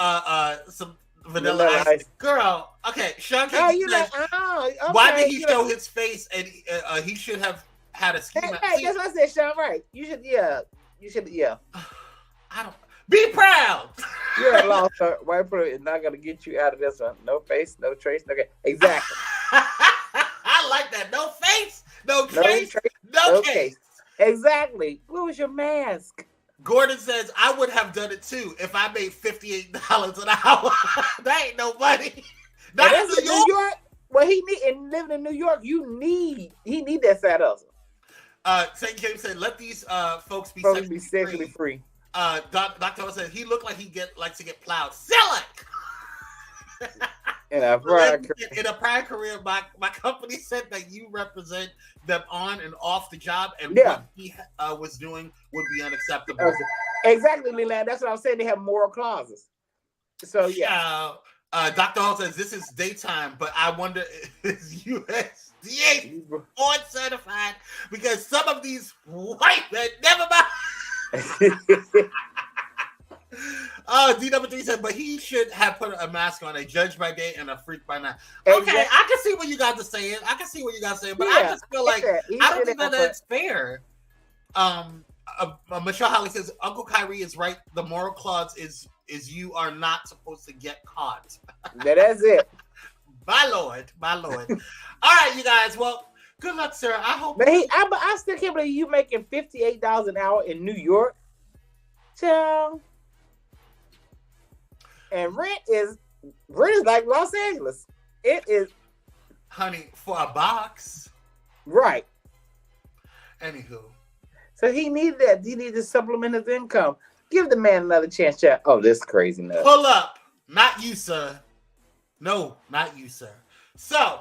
vanilla ice. Girl, okay. Sean Casey said, why did he show his face? And he should have had a scheme. Hey, that's what I said, Sean. Right? You should. I don't. Be proud. You're a lost white person is not gonna get you out of this one. No face, no trace. Okay, exactly. I like that. No face, no trace, no case. Exactly. What was your mask? Gordon says, I would have done it too if I made $58 an hour. That ain't no money. Not in New York. Well, he need, and living in New York, he need that side hustle. St. James said, let these folks be sexually free. Dr. said he looked like likes to get plowed. Sell it. In a prior career, my company said that you represent them on and off the job, and what he was doing would be unacceptable. Exactly, Leland. That's what I'm saying. They have moral clauses. So Dr. Hall says this is daytime, but I wonder is USDA board certified because some of these white men never mind. D3 said, but he should have put a mask on, a judge by day and a freak by night. Okay, exactly. I can see what you guys are saying. But I just feel like I don't think that's fair. Michelle Holly says, Uncle Kyrie is right. The moral clause is you are not supposed to get caught. That's it. My lord. All right, you guys. Well, good luck, sir. I hope. But I still can't believe you making $58 an hour in New York. Child. And rent is like Los Angeles. It is, honey, for a box. Right. Anywho. So he needed that. He needed to supplement his income. Give the man another chance, child. Oh, this is craziness. Pull up. Not you, sir. No, not you, sir. So,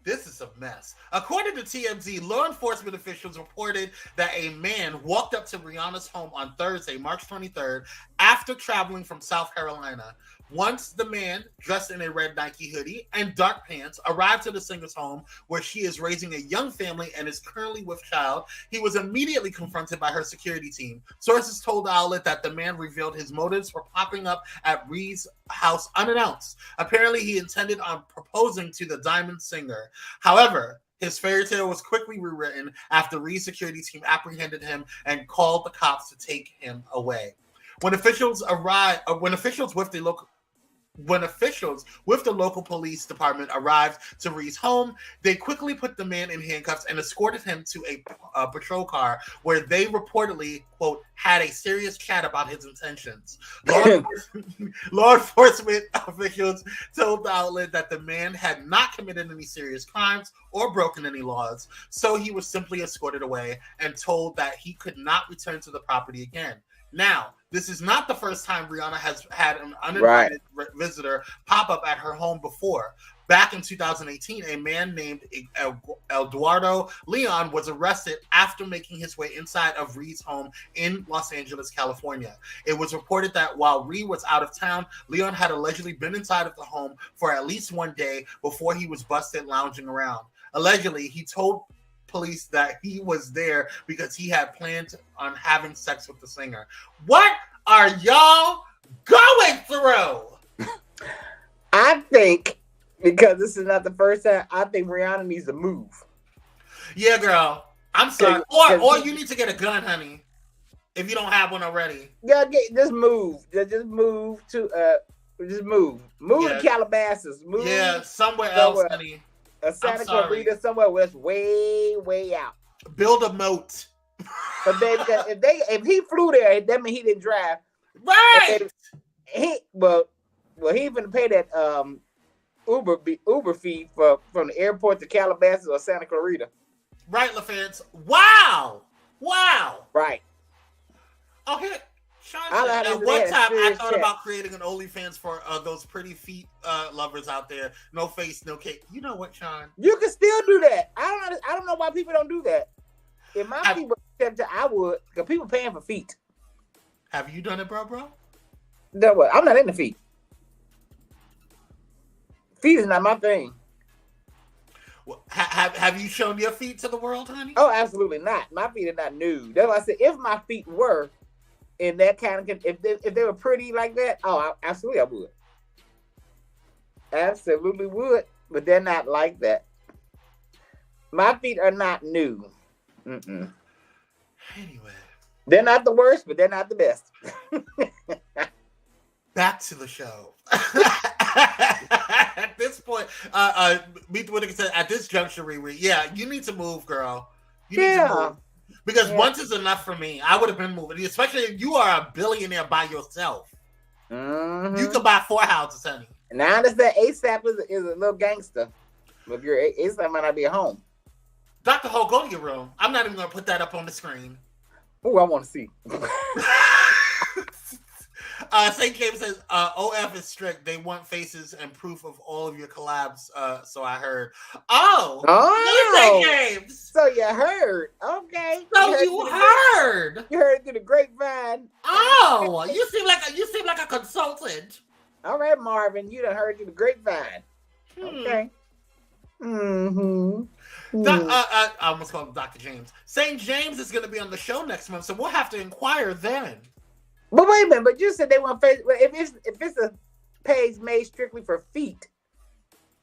this is a mess. According to TMZ, law enforcement officials reported that a man walked up to Rihanna's home on Thursday, March 23rd, after traveling from South Carolina. Once the man, dressed in a red Nike hoodie and dark pants, arrived to the singer's home where she is raising a young family and is currently with child, he was immediately confronted by her security team. Sources told the outlet that the man revealed his motives for popping up at Rhee's house unannounced. Apparently, he intended on proposing to the Diamond singer. However, his fairy tale was quickly rewritten after Rhee's security team apprehended him and called the cops to take him away. When officials with the local police department arrived to Rhee's home, they quickly put the man in handcuffs and escorted him to a patrol car where they reportedly, quote, had a serious chat about his intentions. Law enforcement officials told the outlet that the man had not committed any serious crimes or broken any laws, so he was simply escorted away and told that he could not return to the property again. Now, this is not the first time Rihanna has had an uninvited visitor pop up at her home before. Back in 2018, a man named Eduardo Leon was arrested after making his way inside of Rhee's home in Los Angeles, California. It was reported that while Rhee was out of town, Leon had allegedly been inside of the home for at least one day before he was busted lounging around. Allegedly, he told police that he was there because he had planned on having sex with the singer. What are y'all going through? I think, because this is not the first time, I think Rihanna needs to move. Yeah, girl. I'm sorry. Or you need to get a gun, honey. If you don't have one already. Yeah, just move. Just move to Move to Calabasas. Move somewhere else, honey. A Santa Clarita somewhere where it's way out. Build a moat. But if he flew there, that means he didn't drive. Right. He ain't gonna pay that Uber fee from the airport to Calabasas or Santa Clarita. Right, LaFance. Wow. Wow. Right. Oh, here. Sean I said, learned at that one in time, I serious thought chat. about creating an OnlyFans for those pretty feet lovers out there. No face, no cake. You know what, Sean? You can still do that. I don't know why people don't do that. If my feet were accepted, I would. Because people paying for feet. Have you done it, bro? No, what? I'm not into feet. Feet is not my thing. Well, have you shown your feet to the world, honey? Oh, absolutely not. My feet are not nude. That's why I said if my feet were in that kind of, if they were pretty like that, absolutely I would. Absolutely would, but they're not like that. My feet are not nude. Mm-mm. Anyway. They're not the worst, but they're not the best. Back to the show. At this point, Meet the Whittaker said, at this juncture, Riri, yeah, you need to move, girl. You need to move. Because once is enough for me. I would have been moving, especially if you are a billionaire by yourself. Mm-hmm. You could buy 4 houses, honey. Now I understand ASAP is a little gangster. But if you're ASAP, might not be at home. Dr. Ho, go to your room. I'm not even going to put that up on the screen. Oh, I want to see. St. James says, OF is strict. They want faces and proof of all of your collabs. So I heard. Oh, St. James. So you heard. Okay. So you heard. You heard it through the grapevine. Oh, you seem like a consultant. All right, Marvin. You done heard through the grapevine. Okay. Mm-hmm. I almost called him Dr. James. St. James is going to be on the show next month, so we'll have to inquire then. But wait a minute, but you said they want face. If it's a page made strictly for feet,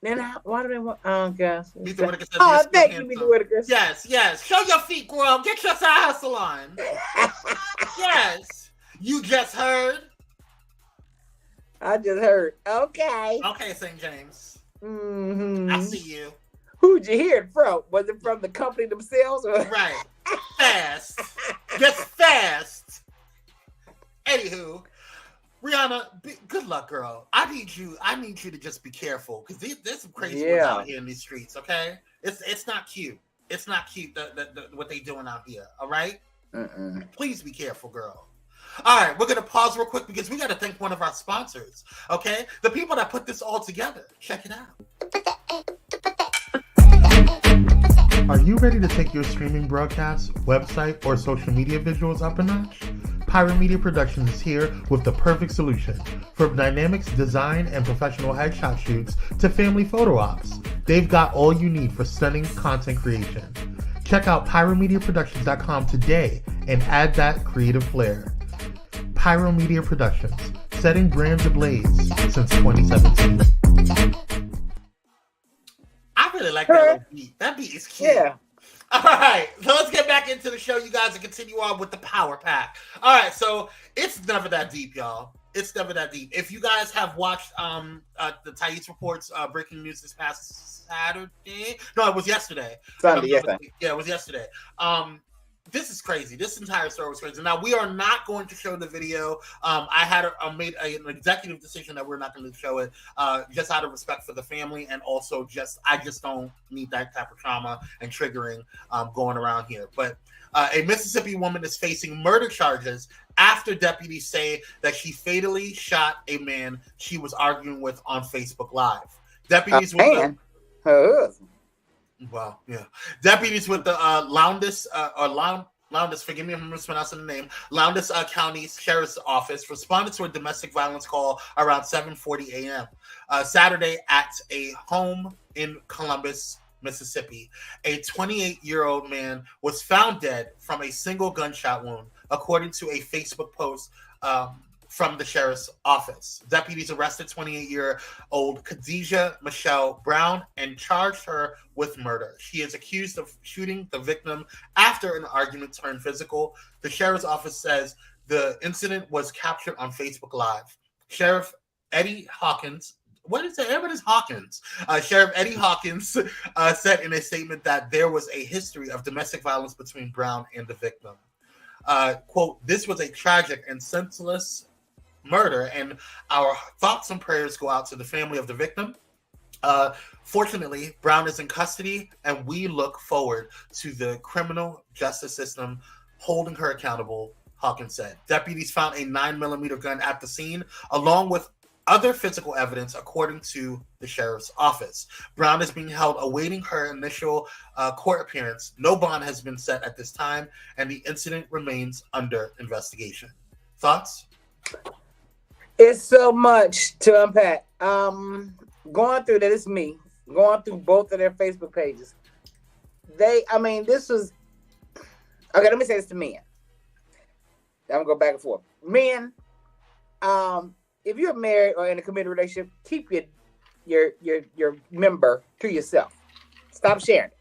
then why do they want? Oh gosh. Thank you, Meet the Whittaker. Yes. Show your feet, girl. Get your side hustle on. Yes. You just heard. I just heard. Okay. Okay, St. James. Mm-hmm. I see you. Who'd you hear it from? Was it from the company themselves? Or? Right. Fast. Just fast. Anywho, Rihanna, good luck, girl. I need you to just be careful because there's some crazy ones out here in these streets. Okay, it's not cute. It's not cute what they doing out here. All right, Please be careful, girl. All right, we're gonna pause real quick because we got to thank one of our sponsors. Okay, the people that put this all together. Check it out. Are you ready to take your streaming broadcast, website, or social media visuals up a notch? Pyro Media Productions is here with the perfect solution. From dynamics, design, and professional headshot shoots to family photo ops, they've got all you need for stunning content creation. Check out pyromediaproductions.com today and add that creative flair. Pyro Media Productions, setting brands ablaze since 2017. I really like that little beat. That beat is cute. Yeah. All right, so let's get back into the show, you guys, and continue on with the Power Pack. All right, so it's never that deep, y'all. It's never that deep. If you guys have watched the Thais Reports breaking news this past Saturday, no, it was yesterday. Sunday, yesterday. Yeah, it was yesterday. This is crazy. This entire story was crazy. Now, we are not going to show the video. I had made an executive decision that we're not going to show it just out of respect for the family, and also I just don't need that type of trauma and triggering going around here. But a Mississippi woman is facing murder charges after deputies say that she fatally shot a man she was arguing with on Facebook Live. Deputies Well, yeah. Deputies with the Lowndes, forgive me if I'm mispronouncing the name, Lowndes County Sheriff's Office responded to a domestic violence call around 7:40 a.m. Saturday at a home in Columbus, Mississippi. A 28-year-old man was found dead from a single gunshot wound, according to a Facebook post from the sheriff's office. Deputies arrested 28-year-old Khadijah Michelle Brown and charged her with murder. She is accused of shooting the victim after an argument turned physical. The sheriff's office says the incident was captured on Facebook Live. Sheriff Eddie Hawkins, what is it? Everybody's Hawkins. Sheriff Eddie Hawkins said in a statement that there was a history of domestic violence between Brown and the victim. Quote, "This was a tragic and senseless murder, and our thoughts and prayers go out to the family of the victim. Fortunately, Brown is in custody, and we look forward to the criminal justice system holding her accountable, Hawkins said. Deputies found a 9mm gun at the scene, along with other physical evidence, according to the sheriff's office. Brown is being held awaiting her initial court appearance. No bond has been set at this time, and the incident remains under investigation. Thoughts? It's so much to unpack. Going through that, it's me. Going through both of their Facebook pages. This was... Okay, let me say this to men. I'm going to go back and forth. Men, if you're married or in a committed relationship, keep your member to yourself. Stop sharing it.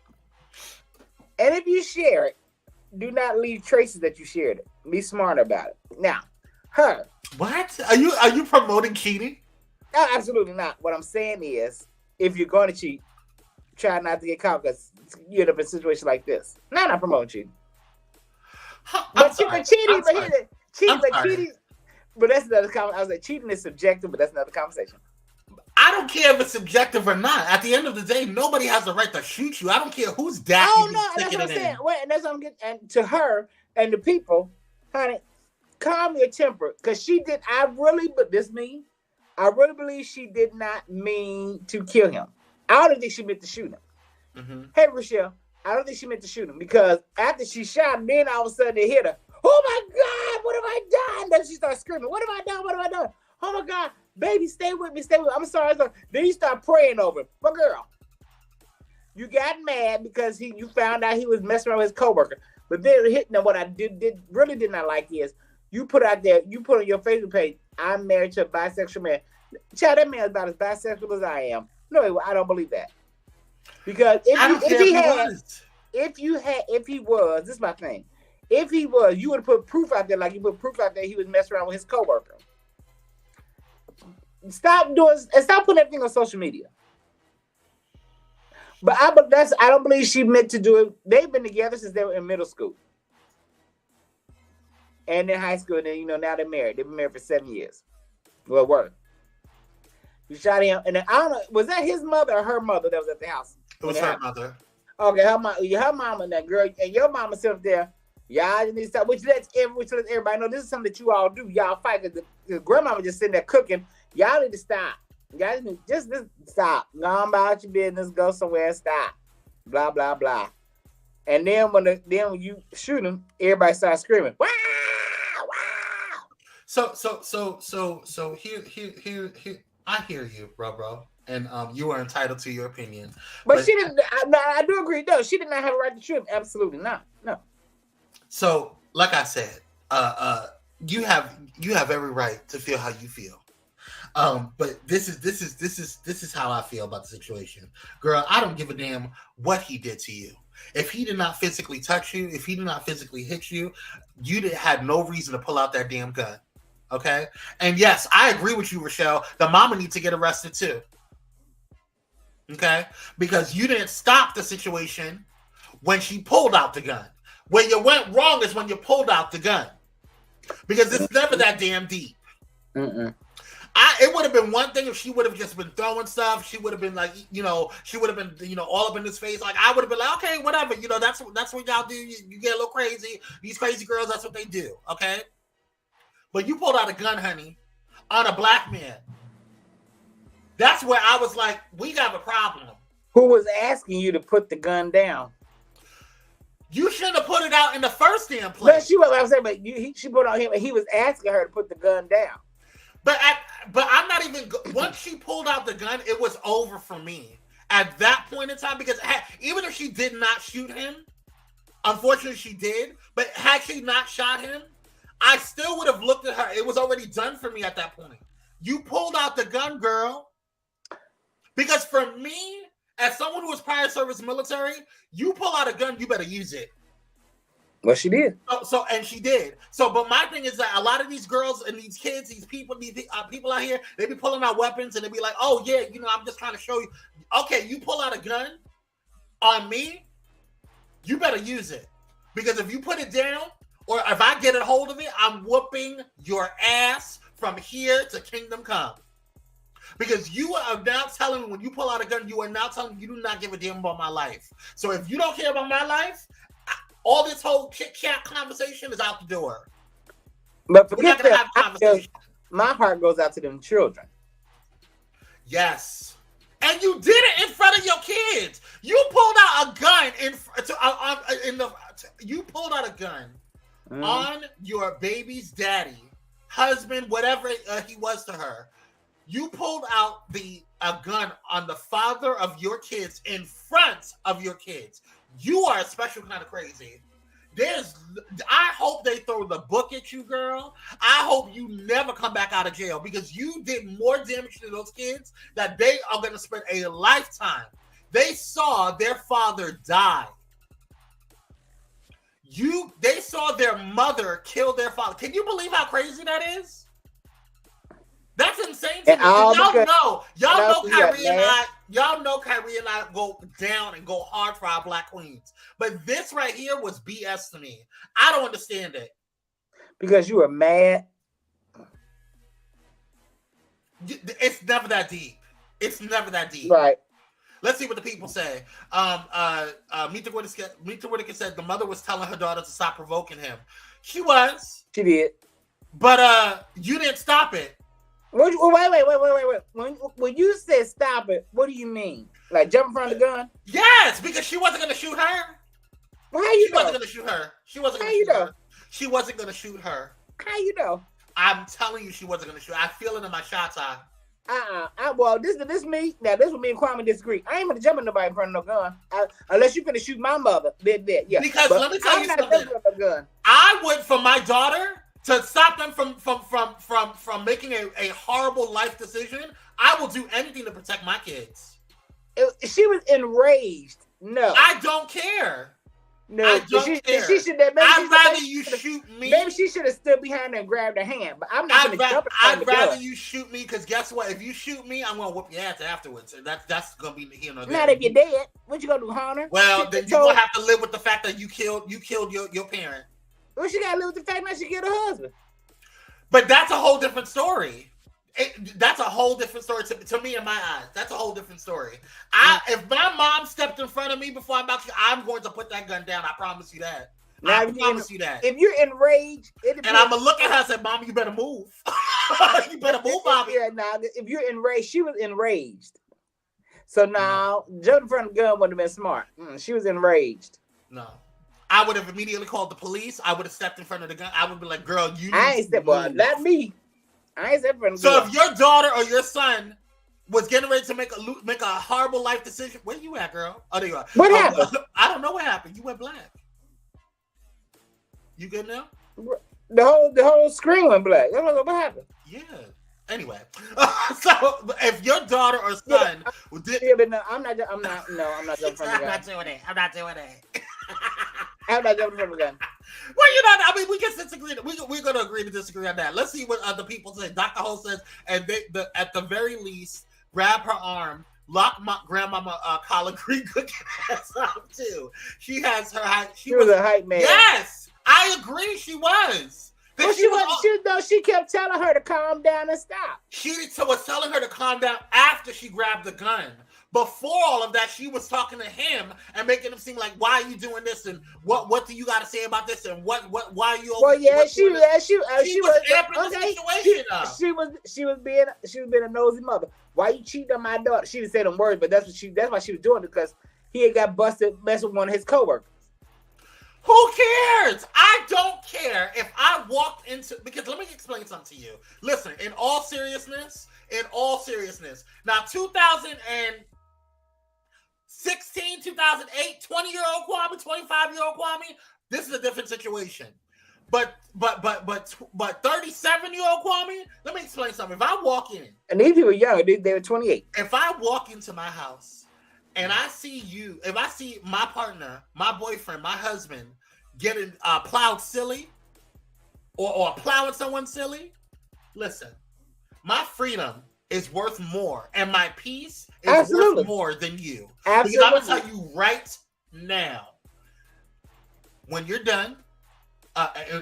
And if you share it, do not leave traces that you shared it. Be smart about it. Now, her. What? Are you promoting cheating? No, absolutely not. What I'm saying is, if you're going to cheat, try not to get caught because you end up in a situation like this. No, I'm not promoting cheating. Cheating. But that's another conversation. I was like, cheating is subjective, but that's another conversation. I don't care if it's subjective or not. At the end of the day, nobody has the right to shoot you. I don't care whose dad. Oh no, that's what I'm saying. Wait, and that's what I'm getting. And to her and the people, honey, calm your temper, because she did. I really believe she did not mean to kill him. I don't think she meant to shoot him. Mm-hmm. Hey, Rochelle, I don't think she meant to shoot him, because after she shot him, then all of a sudden they hit her. Oh my God, what have I done? Then she starts screaming, what have I done? What have I done? Oh my God, baby, stay with me, stay with me. I'm sorry. Then you start praying over him. But girl, you got mad because you found out he was messing around with his coworker. But then hitting him, what I really did not like is you put on your Facebook page, I'm married to a bisexual man. Child, that man is about as bisexual as I am. No, I don't believe that. Because if he was, this is my thing. If he was, you would have put proof out there like you put proof out there he was messing around with his coworker. Stop putting everything on social media. But I don't believe she meant to do it. They've been together since they were in middle school. And in high school, and then now they're married. They've been married for 7 years. Well, work. You shot him, and then, I don't know, was that his mother or her mother that was at the house? It was her mother. Okay, her mama and that girl, and your mama sit up there. Y'all just need to stop, which lets everybody know this is something that you all do. Y'all fight because the grandmama just sitting there cooking. Y'all need to stop. Y'all need just stop. Go on about your business. Go somewhere and stop. Blah blah blah. And then when you shoot him, everybody starts screaming. Wow! Wow! So here. I hear you, bro. And you are entitled to your opinion. But she didn't. I do agree. No, she did not have a right to shoot him. Absolutely not. No. So, like I said, you have every right to feel how you feel. But this is how I feel about the situation. Girl, I don't give a damn what he did to you. If he did not physically touch you, if he did not physically hit you, you had no reason to pull out that damn gun. Okay? And yes, I agree with you, Rochelle. The mama needs to get arrested too. Okay? Because you didn't stop the situation when she pulled out the gun. Where you went wrong is when you pulled out the gun. Because it's never that damn deep. Mm-mm. It would have been one thing if she would have just been throwing stuff. She would have been like, she would have been, all up in his face. Like, I would have been like, okay, whatever. That's what y'all do. You get a little crazy. These crazy girls, that's what they do. Okay? But you pulled out a gun, honey, on a black man. That's where I was like, we got a problem. Who was asking you to put the gun down? You shouldn't have put it out in the first damn place. But she was. I was saying, but she put on him, and he was asking her to put the gun down. But I'm not even. Once she pulled out the gun, it was over for me at that point in time. Because even if she did not shoot him, unfortunately she did. But had she not shot him, I still would have looked at her. It was already done for me at that point. You pulled out the gun, girl. Because for me, as someone who was prior service military, you pull out a gun, you better use it. Well, she did. And she did. But my thing is that a lot of these girls and these kids, these people out here, they be pulling out weapons and they be like, oh yeah, I'm just trying to show you. Okay, you pull out a gun on me, you better use it. Because if you put it down, or if I get a hold of it, I'm whooping your ass from here to Kingdom Come. Because you are now telling me when you pull out a gun, you are now telling me you do not give a damn about my life. So if you don't care about my life, All this whole chit-chat conversation is out the door. But we're not going to have a conversation. My heart goes out to them children. Yes. And you did it in front of your kids. You pulled out a gun you pulled out a gun on your baby's daddy, husband, whatever he was to her. You pulled out a gun on the father of your kids in front of your kids. You are a special kind of crazy. I hope they throw the book at you, girl. I hope you never come back out of jail because you did more damage to those kids that they are going to spend a lifetime. They saw their father die. They saw their mother kill their father. Can you believe how crazy that is? That's insane to me. Y'all know Kyrie and I go down and go hard for our black queens. But this right here was BS to me. I don't understand it. Because you were mad? It's never that deep. It's never that deep. Right. Let's see what the people say. Mita Whitaker said the mother was telling her daughter to stop provoking him. She was. She did. But you didn't stop it. Wait. When you said stop it, what do you mean? Like jumping from the gun? Yes, because she wasn't going to shoot her. Well, how you know? Wasn't going to shoot her. She wasn't going to shoot her. She wasn't going to shoot her. How you know? I'm telling you she wasn't going to shoot. I feel it in my shots eye. Well, this me. Now, this would me and Kwame disagree. I ain't going to jump in nobody in front of no gun. Unless you're going to shoot my mother. Yeah. Because let me tell you something. I would, for my daughter, to stop them from making a horrible life decision, I will do anything to protect my kids. She was enraged. No. I don't care. No, I don't care. I'd rather you shoot me. Maybe she should have stood behind her and grabbed her hand. But I'm not going to jump. I'd rather you shoot me because guess what? If you shoot me, I'm going to whoop your ass afterwards. And that's going to be here. Not if you're dead. What you going to do, harm her? Well, then you're going to have to live with the fact that you killed your parent. Well, she got to live with the fact that she killed her husband. But that's a whole different story. That's a whole different story to me in my eyes. That's a whole different story. If my mom stepped in front of me before I'm about to, I'm going to put that gun down. I promise you that. I promise you that. If you're enraged, and I'm gonna look at her and say, "Mom, you better move. You better move, Bobby." Yeah, now if you're enraged, she was enraged. So now jumping in front of the gun wouldn't have been smart. She was enraged. No. I would have immediately called the police. I would have stepped in front of the gun. I would be like, "Girl, you." I ain't stepped on. Not me. I ain't stepped in front of the gun. So if your daughter or your son was getting ready to make a horrible life decision, where you at, girl? Oh, there you are. What happened? I don't know what happened. You went black. You good now? The whole screen went black. I don't know what happened. Yeah. Anyway, so if your daughter or son I'm not jumping from the gun. I'm not doing it. I'm not doing it. I'm not jumping from the gun. Well, you know, I mean, we can disagree. We're going to agree to disagree on that. Let's see what other people say. Dr. Ho says, and at the very least, grab her arm, lock my grandmama collard green cooking ass up too. She has her height. She was a hype man. Yes, I agree. She was. Well, she kept telling her to calm down and stop. She was telling her to calm down after she grabbed the gun. Before all of that, she was talking to him and making him seem like, "Why are you doing this? And what do you got to say about this? And why are you?" Well, yeah, she was being a nosy mother. Why you cheating on my daughter? She didn't say them words, but that's why she was doing it, because he had got busted messing with one of his coworkers. Who cares? I don't care if I walked into, because let me explain something to you. Listen, in all seriousness, now 2016, 2008, 20-year-old Kwame, 25-year-old Kwame, this is a different situation. But 37-year-old Kwame, let me explain something. If I walk in, and these people were young, they were 28. If I walk into my house and I see you, if I see my partner, my boyfriend, my husband getting plowed silly or plowing someone silly, listen, my freedom is worth more and my peace is worth more than you. Absolutely. Because I'm going to tell you right now, when you're done,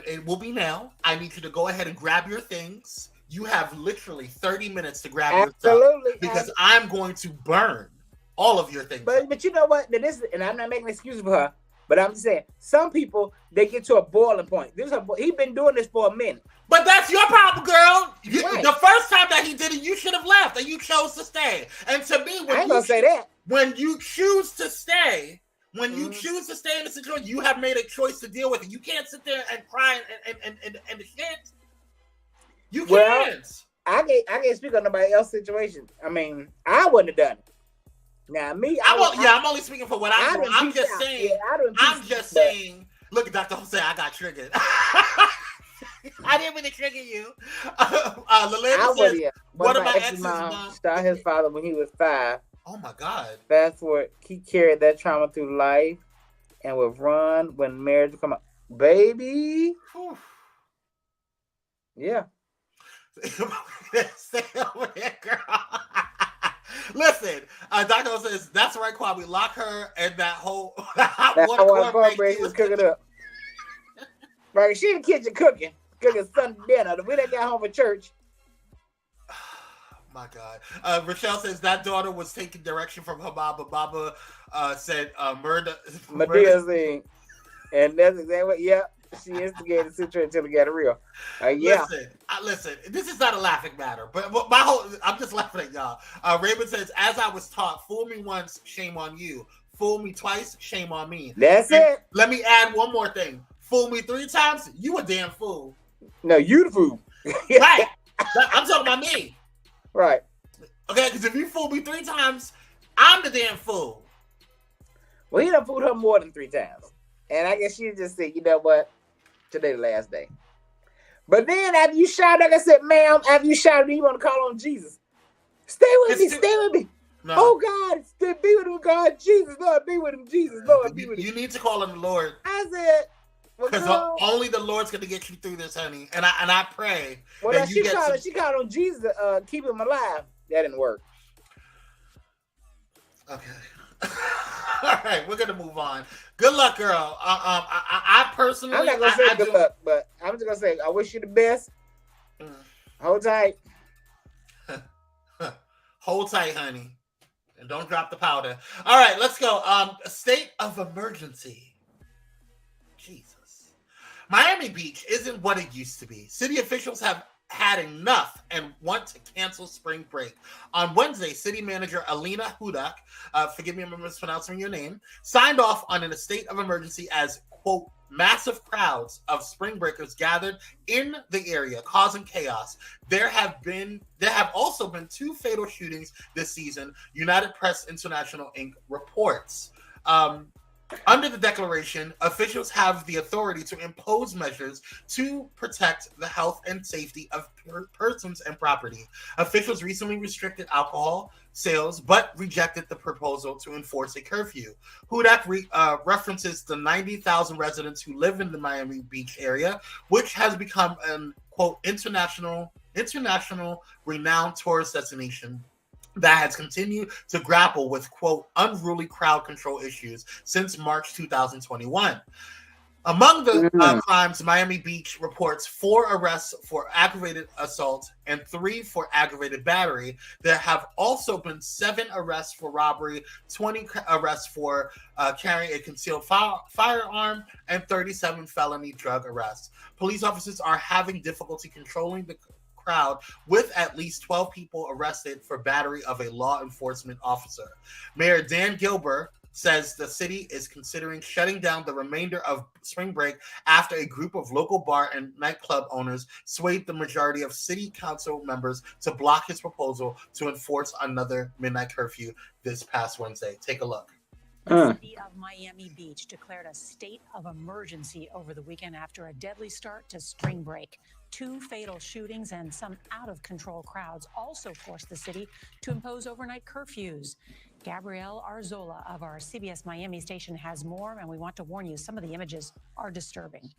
it will be now, I need you to go ahead and grab your things. You have literally 30 minutes to grab your stuff, because I'm going to burn all of your things. But you know what? And I'm not making excuses for her. But I'm just saying, some people, they get to a boiling point. He's been doing this for a minute. But that's your problem, girl. Right. The first time that he did it, you should have left, and you chose to stay. And to me, I ain't gonna say that. When you choose to stay, you choose to stay in the situation, you have made a choice to deal with it. You can't sit there and cry and shit. You can't. I can't speak on nobody else's situation. I mean, I wouldn't have done it. Now me, I'm only speaking for what I do. I'm just saying. Yeah, I'm just saying. Look at Dr. Jose. I got triggered. I didn't mean to trigger you. Lalanda says, "What about ex's mom? Shot his father when he was 5. Oh my God! Fast forward, he carried that trauma through life, and would run when marriage would come out. Baby, whew. Yeah." Stay over there, girl. Listen, Dr. says that's right, Kwame. Lock her and that whole cornbread was cooking up. Right, she in the kitchen cooking Sunday dinner. The way they got home from church. My God. Rochelle says that daughter was taking direction from her mama. Mama said murder. Medea's thing. And that's exactly what, yeah. She instigated the situation until it got real. Yeah. Listen, this is not a laughing matter, but I'm just laughing at y'all. Raymond says, as I was taught, fool me once, shame on you. Fool me twice, shame on me. That's it. Let me add one more thing. Fool me 3 times, you a damn fool. No, you the fool. Right. I'm talking about me. Right. Okay, because if you fool me 3 times, I'm the damn fool. Well, he done fooled her more than 3 times. And I guess she just said, you know what? Today the last day. But then after you shouted, like I said, ma'am, after you shouted, you want to call on Jesus. Stay with me. No. Oh God, stay, be with him, God. Jesus, Lord, be with him. Jesus, Lord, be with him. You need to call on the Lord. I said, because only the Lord's going to get you through this, honey. And I pray. Well, that she called on Jesus to keep him alive. That didn't work. Okay. All right, we're gonna move on. Good luck, girl. I personally, I'm not gonna say good luck, but I'm just gonna say I wish you the best. Hold tight. Hold tight, honey, and don't drop the powder. All right, let's go. State of emergency. Jesus, Miami Beach isn't what it used to be. City officials have had enough and want to cancel spring break. On Wednesday, city manager Alina Hudak, forgive me if I'm mispronouncing your name, signed off on a state of emergency as, quote, massive crowds of spring breakers gathered in the area, causing chaos. There have also been 2 fatal shootings this season, United Press International Inc. reports. Under the declaration, officials have the authority to impose measures to protect the health and safety of persons and property. Officials recently restricted alcohol sales, but rejected the proposal to enforce a curfew. Hudak references the 90,000 residents who live in the Miami Beach area, which has become an, quote, international renowned tourist destination that has continued to grapple with, quote, unruly crowd control issues since March 2021. Among the crimes, Miami Beach reports 4 arrests for aggravated assault and 3 for aggravated battery. There have also been 7 arrests for robbery, 20 arrests for carrying a concealed firearm, and 37 felony drug arrests. Police officers are having difficulty controlling the crowd, with at least 12 people arrested for battery of a law enforcement officer. Mayor Dan Gilbert says the city is considering shutting down the remainder of spring break after a group of local bar and nightclub owners swayed the majority of city council members to block his proposal to enforce another midnight curfew this past Wednesday. Take a look. The city of Miami Beach declared a state of emergency over the weekend after a deadly start to spring break. 2 fatal shootings and some out-of-control crowds also forced the city to impose overnight curfews. Gabrielle Arzola of our CBS Miami station has more, and we want to warn you, some of the images are disturbing.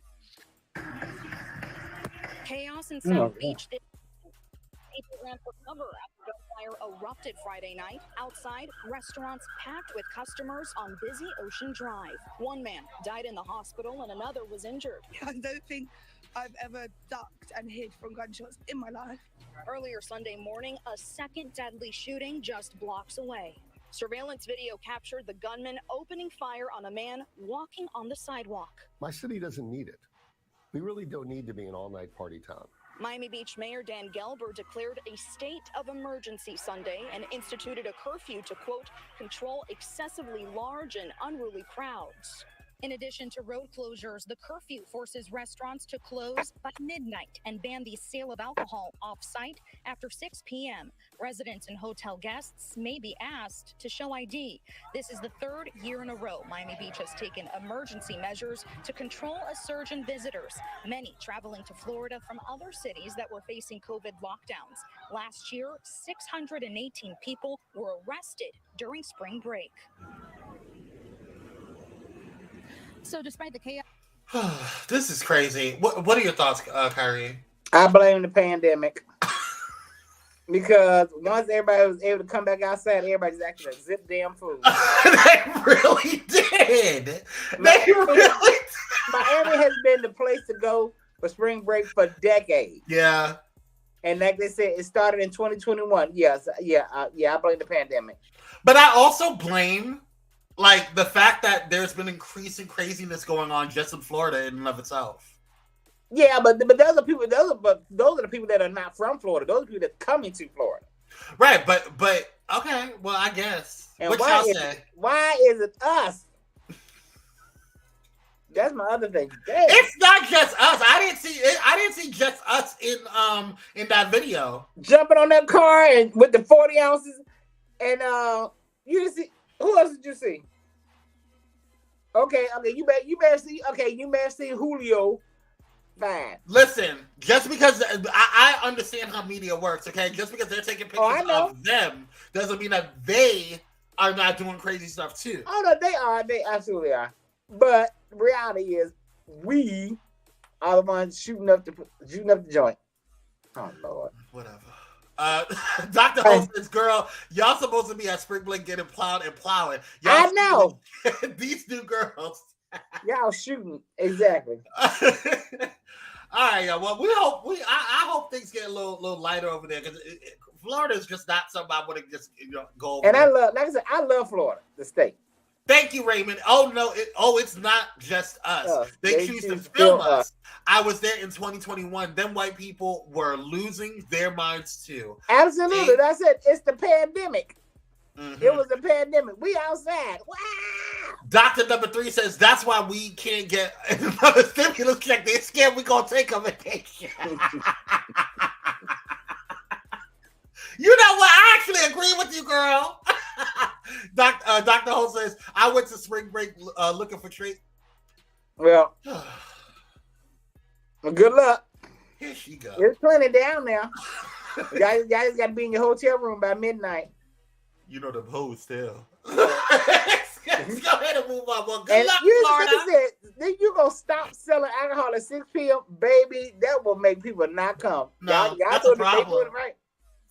Chaos in South Beach. People ran for cover after a fire erupted Friday night. Outside, restaurants packed with customers on busy Ocean Drive. One man died in the hospital and another was injured. I don't think I've ever ducked and hid from gunshots in my life. Earlier Sunday morning, a second deadly shooting just blocks away. Surveillance video captured the gunman opening fire on a man walking on the sidewalk. My city doesn't need it. We really don't need to be an all-night party town. Miami Beach Mayor Dan Gelber declared a state of emergency Sunday and instituted a curfew to, quote, control excessively large and unruly crowds. In addition to road closures, the curfew forces restaurants to close by midnight and ban the sale of alcohol off-site after 6 p.m. Residents and hotel guests may be asked to show ID. This is the third year in a row Miami Beach has taken emergency measures to control a surge in visitors, many traveling to Florida from other cities that were facing COVID lockdowns. Last year, 618 people were arrested during spring break. So despite the chaos... This is crazy. What are your thoughts, Kyrie? I blame the pandemic. Because once everybody was able to come back outside, everybody just acted a zip damn fool. They really did. Miami has been the place to go for spring break for decades. Yeah. And like they said, it started in 2021. Yes, I blame the pandemic. But I also blame like the fact that there's been increasing craziness going on just in Florida in and of itself. Yeah, but those are people. Those are the people that are not from Florida. Those are people that are coming to Florida. Right, but okay. Well, I guess. And what why y'all is say? Why is it us? That's my other thing. Damn. It's not just us. I didn't see just us in that video. Jumping on that car and with the 40 ounces, and you didn't see. Who else did you see? Okay, you better see. Okay, you better see Julio. Fine. Listen, just because I understand how media works, okay? Just because they're taking pictures of them doesn't mean that they are not doing crazy stuff too. Oh no, they are. They absolutely are. But the reality is, we are the ones shooting up the joint. Oh Lord. Whatever. Dr. Ho says, girl, y'all supposed to be at spring break getting plowed and plowing. Y'all I know. These new girls. Y'all shooting. Exactly. All right, yeah. Well, I hope things get a little lighter over there because Florida is just not something I want to just go over. And there. I love Florida, the state. Thank you, Raymond. Oh no, it's not just us. They choose to film us. I was there in 2021. Them white people were losing their minds too. Absolutely. That's it. It's the pandemic. Mm-hmm. It was the pandemic. We outside. Wow. Doctor number 3 says that's why we can't get another stimulus check. They're scared we're gonna take a vacation. You know what? I actually agree with you, girl. Dr. Ho says, I went to spring break looking for treats. Well, good luck. Here she goes. There's plenty down there. You guys got to be in your hotel room by midnight. You know the hoes still. Let's go ahead and move on. Well, good luck, Florida. Then you gonna stop selling alcohol at 6 p.m., baby. That will make people not come. No, y'all that's a problem. Doing it right.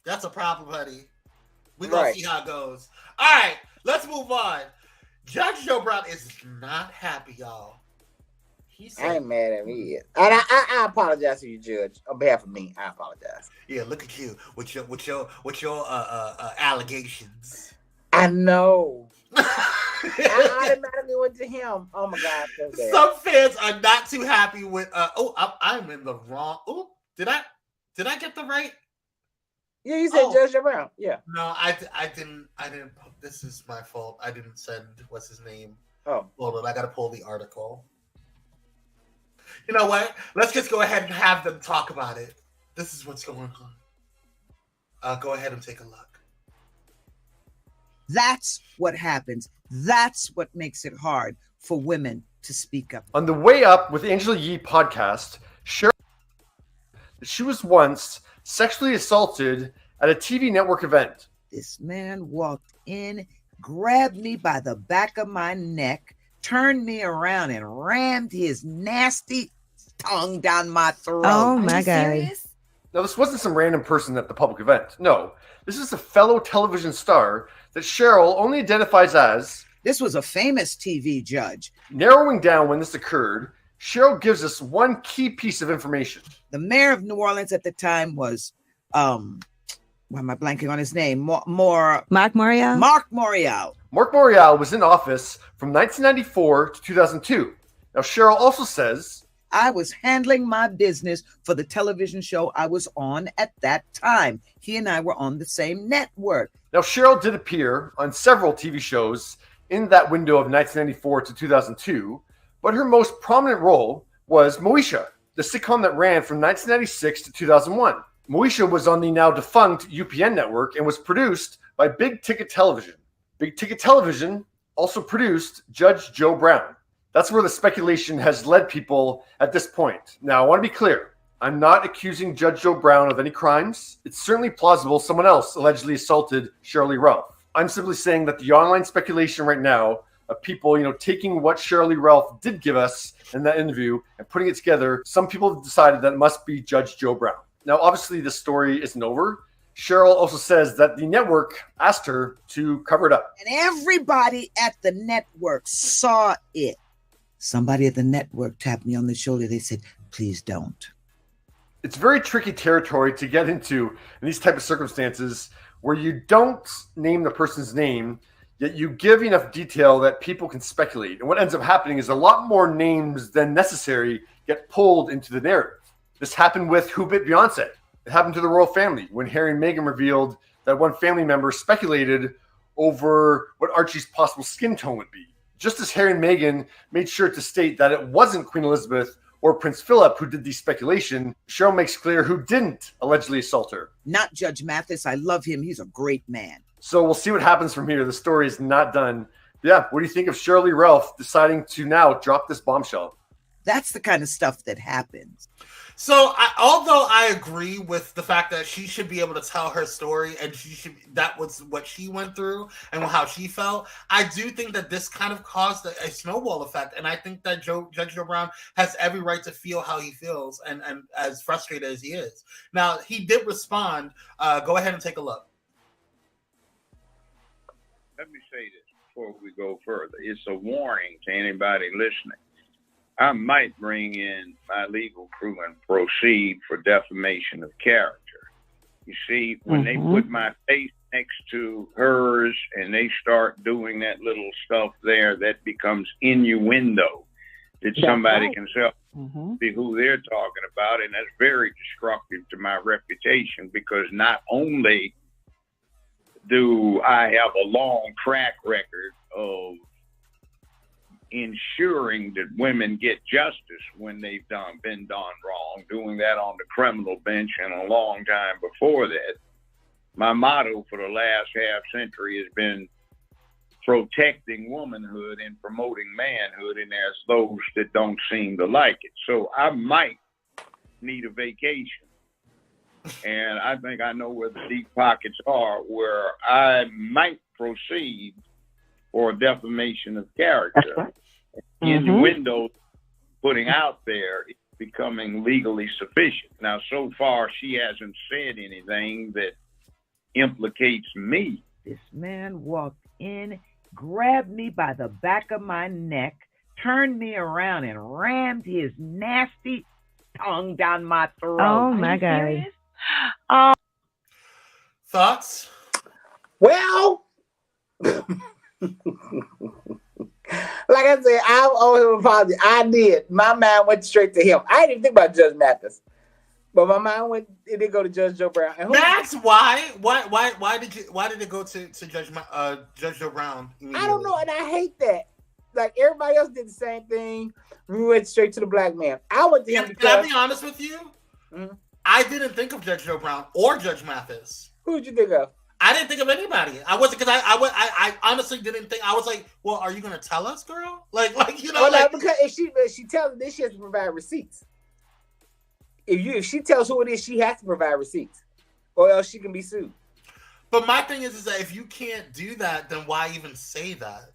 That's a problem, honey. We're going to see how it goes. All right, let's move on. Judge Joe Brown is not happy, y'all. I ain't mad at me yet. And I apologize to you, Judge. On behalf of me, I apologize. Yeah, look at you with your allegations. I know. I automatically went to him. Oh my God. Some fans are not too happy with I'm in the wrong. Oh, did I get the right? Yeah, you said Judge Joe Brown. Yeah. No, I didn't. This is my fault. I didn't send what's his name. Oh, hold on. I gotta pull the article. You know what? Let's just go ahead and have them talk about it. This is what's going on. Go ahead and take a look. That's what happens. That's what makes it hard for women to speak up. On the Way Up with Angela Yee podcast, Cheryl, she was once sexually assaulted at a TV network event. This man walked in, grabbed me by the back of my neck, turned me around, and rammed his nasty tongue down my throat. Oh my God. Now, this wasn't some random person at the public event. No, this is a fellow television star that Cheryl only identifies as. This was a famous TV judge. Narrowing down when this occurred, Cheryl gives us one key piece of information. The mayor of New Orleans at the time was why am I blanking on his name? Mark Morial. Mark Morial was in office from 1994 to 2002. Now, Cheryl also says, I was handling my business for the television show I was on at that time. He and I were on the same network. Now, Cheryl did appear on several TV shows in that window of 1994 to 2002, but her most prominent role was Moesha, the sitcom that ran from 1996 to 2001. Moesha was on the now defunct UPN network and was produced by Big Ticket Television. Big Ticket Television also produced Judge Joe Brown. That's where the speculation has led people at this point. Now, I want to be clear. I'm not accusing Judge Joe Brown of any crimes. It's certainly plausible someone else allegedly assaulted Shirley Ralph. I'm simply saying that the online speculation right now of people, taking what Shirley Ralph did give us in that interview and putting it together, some people have decided that it must be Judge Joe Brown. Now, obviously, the story isn't over. Cheryl also says that the network asked her to cover it up. And everybody at the network saw it. Somebody at the network tapped me on the shoulder. They said, please don't. It's very tricky territory to get into in these type of circumstances where you don't name the person's name, yet you give enough detail that people can speculate. And what ends up happening is a lot more names than necessary get pulled into the narrative. This happened with Who Bit Beyonce. It happened to the royal family when Harry and Meghan revealed that one family member speculated over what Archie's possible skin tone would be. Just as Harry and Meghan made sure to state that it wasn't Queen Elizabeth or Prince Philip who did the speculation, Cheryl makes clear who didn't allegedly assault her. Not Judge Mathis. I love him. He's a great man. So we'll see what happens from here. The story is not done. Yeah, what do you think of Shirley Ralph deciding to now drop this bombshell? That's the kind of stuff that happens. So, although I agree with the fact that she should be able to tell her story and that was what she went through and how she felt, I do think that this kind of caused a snowball effect. And I think that Judge Joe Brown has every right to feel how he feels and as frustrated as he is. Now, he did respond. Go ahead and take a look. Let me say this before we go further. It's a warning to anybody listening. I might bring in my legal crew and proceed for defamation of character. You see, when they put my face next to hers and they start doing that little stuff there, that becomes innuendo that somebody can see who they're talking about. And that's very destructive to my reputation, because not only do I have a long track record of ensuring that women get justice when they've been done wrong, doing that on the criminal bench and a long time before that. My motto for the last half century has been protecting womanhood and promoting manhood, and there's those that don't seem to like it. So I might need a vacation. And I think I know where the deep pockets are, where I might proceed for defamation of character. Innuendo putting out there is becoming legally sufficient. Now, so far, she hasn't said anything that implicates me. This man walked in, grabbed me by the back of my neck, turned me around, and rammed his nasty tongue down my throat. Oh, my God. Thoughts? Well, like I said, I owe him an apology. I did. My mind went straight to him. I didn't even think about Judge Mathis, but my mind did go to Judge Joe Brown. That's why. Why did it go to Judge Joe Brown? I don't know, and I hate that. Like everybody else did the same thing. We went straight to the black man. I went to him because. Can I be honest with you? I didn't think of Judge Joe Brown or Judge Mathis. Who did you think of? I didn't think of anybody. I wasn't, because I honestly didn't think. I was like, well, are you going to tell us, girl? Like you know, because if she tells us this, she has to provide receipts. If she tells who it is, she has to provide receipts, or else she can be sued. But my thing is that if you can't do that, then why even say that?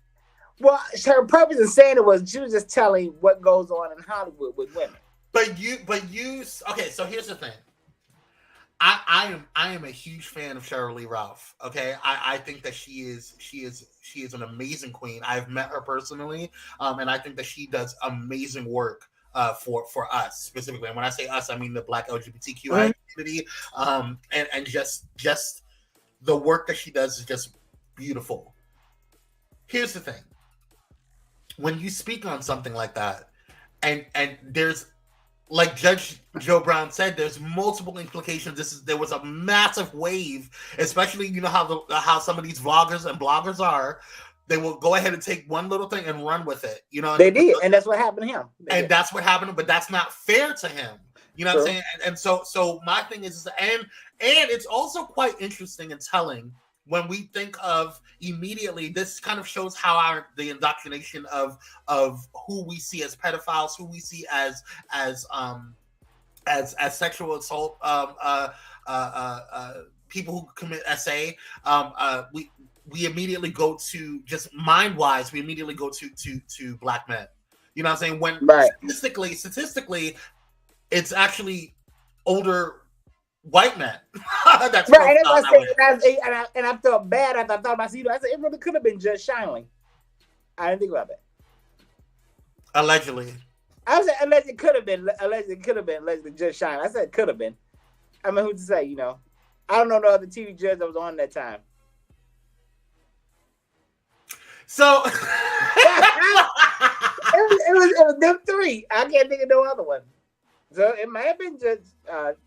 Well, her purpose in saying it was she was just telling what goes on in Hollywood with women. But you. Okay, so here's the thing. I am a huge fan of Shirley Ralph. Okay, I think that she is an amazing queen. I've met her personally, and I think that she does amazing work for us specifically. And when I say us, I mean the Black LGBTQI community, and just the work that she does is just beautiful. Here's the thing. When you speak on something like that, and there's, like Judge Joe Brown said, there's multiple implications. There was a massive wave, especially, you know how some of these vloggers and bloggers are. They will go ahead and take one little thing and run with it. You know, they did, and that's what happened to him. That's what happened, but that's not fair to him. You know what I'm saying? And so my thing is, and it's also quite interesting and telling when we think of immediately. This kind of shows how the indoctrination of who we see as pedophiles, who we see as sexual assault, people who commit SA. We immediately go to, just mind-wise, we immediately go to black men. You know what I'm saying? When statistically, it's actually older white men. That's right. And I felt bad after I thought about it. I said it really could have been Judge Shinley. I didn't think about that. Allegedly. I said allegedly could have been. Allegedly Judge Shinley. I said it could have been. I mean, who's to say? You know, I don't know no other TV judge that was on that time. So it was them three. I can't think of no other one. So it might have been Judge.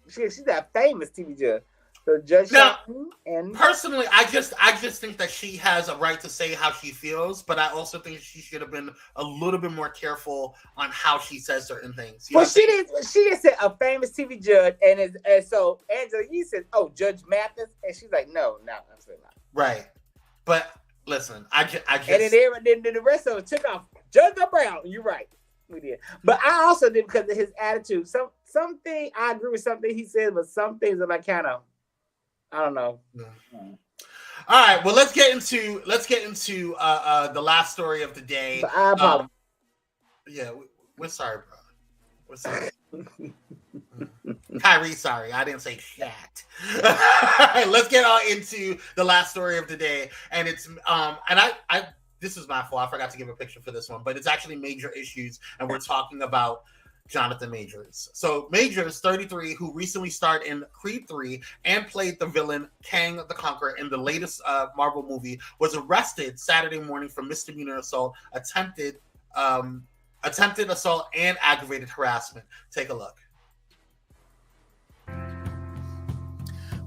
She's that famous TV judge. So Judge. Now, and personally, I just think that she has a right to say how she feels, but I also think she should have been a little bit more careful on how she says certain things. Well, she did say a famous TV judge, and so Angela Yee said, "Oh, Judge Mathis," and she's like, "No, absolutely not." Right, but. Listen, I just and then the rest of it took off. Judge Brown, you're right, we did. But I also did because of his attitude. Something I agree with something he said, but some things that I kind of, I don't know. All right, well let's get into the last story of the day. We're sorry, bro. We're sorry. Kyrie, sorry, I didn't say shat. Let's get on into the last story of the day, and it's and I this is my fault. I forgot to give a picture for this one, but it's actually major issues, and we're talking about Jonathan Majors. So Majors, 33, who recently starred in Creed 3 and played the villain Kang the Conqueror in the latest Marvel movie, was arrested Saturday morning for misdemeanor assault, attempted assault, and aggravated harassment. Take a look.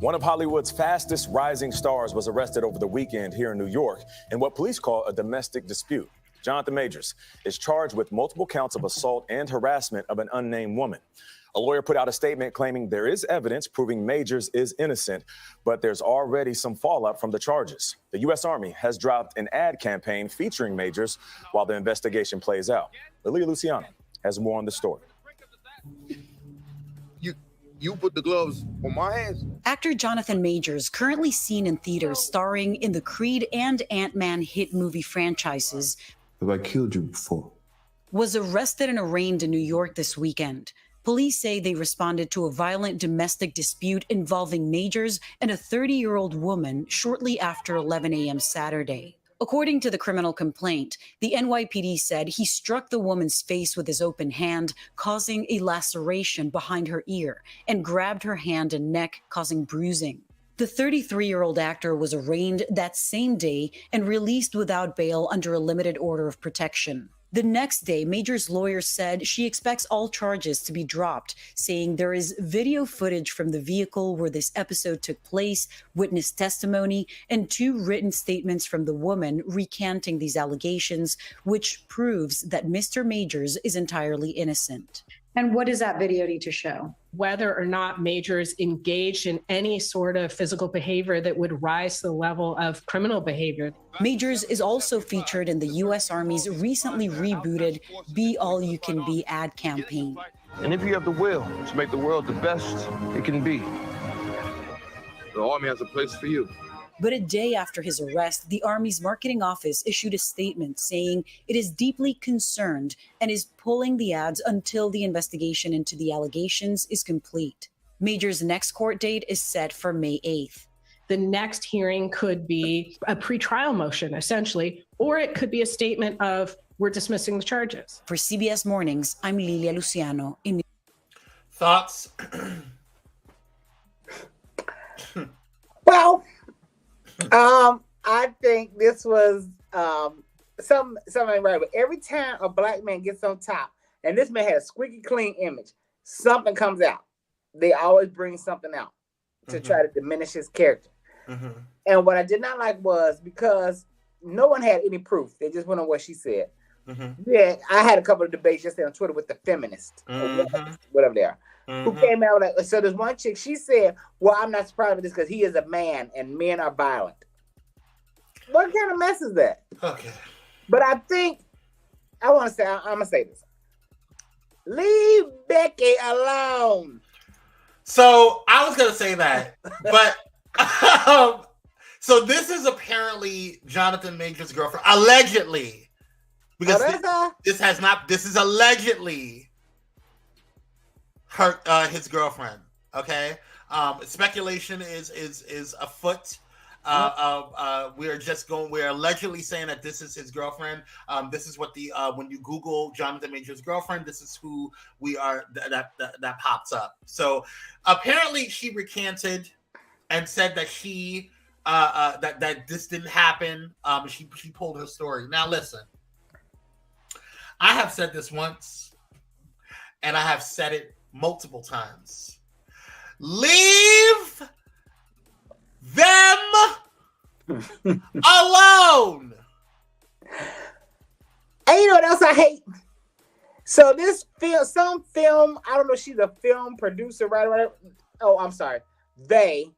One of Hollywood's fastest rising stars was arrested over the weekend here in New York in what police call a domestic dispute. Jonathan Majors is charged with multiple counts of assault and harassment of an unnamed woman. A lawyer put out a statement claiming there is evidence proving Majors is innocent, but there's already some fallout from the charges. The U.S. Army has dropped an ad campaign featuring Majors while the investigation plays out. Lilia Luciano has more on the story. You put the gloves on my hands. Actor Jonathan Majors, currently seen in theaters starring in the Creed and Ant-Man hit movie franchises, Have I killed you before? was arrested and arraigned in New York this weekend. Police say they responded to a violent domestic dispute involving Majors and a 30-year-old woman shortly after 11 a.m. Saturday. According to the criminal complaint, the NYPD said he struck the woman's face with his open hand, causing a laceration behind her ear, and grabbed her hand and neck, causing bruising. The 33-year-old actor was arraigned that same day and released without bail under a limited order of protection. The next day, Majors' lawyer said she expects all charges to be dropped, saying there is video footage from the vehicle where this episode took place, witness testimony, and 2 written statements from the woman recanting these allegations, which proves that Mr. Majors is entirely innocent. And what does that video need to show? Whether or not Majors engaged in any sort of physical behavior that would rise to the level of criminal behavior. Majors is also featured in the U.S. Army's recently rebooted Be All You Can Be ad campaign. And if you have the will to make the world the best it can be, the Army has a place for you. But a day after his arrest, the Army's marketing office issued a statement saying it is deeply concerned and is pulling the ads until the investigation into the allegations is complete. Major's next court date is set for May 8th. The next hearing could be a pretrial motion, essentially, or it could be a statement of, we're dismissing the charges. For CBS Mornings, I'm Lilia Luciano. Thoughts? Well, I think this was something ain't right. But every time a black man gets on top, and this man had a squeaky clean image, something comes out. They always bring something out to try to diminish his character. And what I did not like was because no one had any proof. They just went on what she said. Yeah, I had a couple of debates yesterday on Twitter with the feminists, whatever they are, who came out like, so there's one chick, she said, well, I'm not surprised with this because he is a man and men are violent. What kind of mess is that? Okay. But I think, I'm going to say this. Leave Becky alone. So I was going to say that, but so this is apparently Jonathan Majors' girlfriend, allegedly. Because this is allegedly her his girlfriend. Okay, speculation is afoot. We're allegedly saying that this is his girlfriend. This is what when you Google Jonathan Majors' girlfriend, this is who we are that pops up. So apparently she recanted and said that she that this didn't happen. She pulled her story. Now listen. I have said this once, and I have said it multiple times. Leave them alone. And you know what else I hate? So this film, I don't know if she's a film producer, right? Whatever. Oh, I'm sorry. They,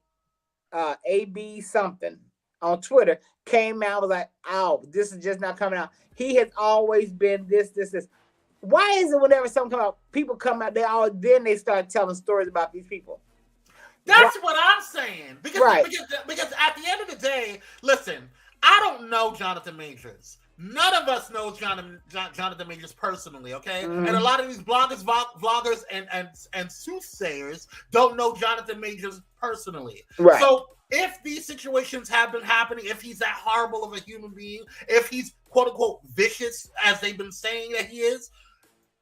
AB something on Twitter came out, was like, oh, this is just not coming out. He has always been this. Why is it whenever something come out, people come out, they start telling stories about these people? That's what I'm saying. Because at the end of the day, listen, I don't know Jonathan Majors. None of us know Jonathan Majors personally, okay? And a lot of these bloggers, vloggers, and soothsayers don't know Jonathan Majors personally. Right. So if these situations have been happening, if he's that horrible of a human being, if he's quote unquote vicious, as they've been saying that he is,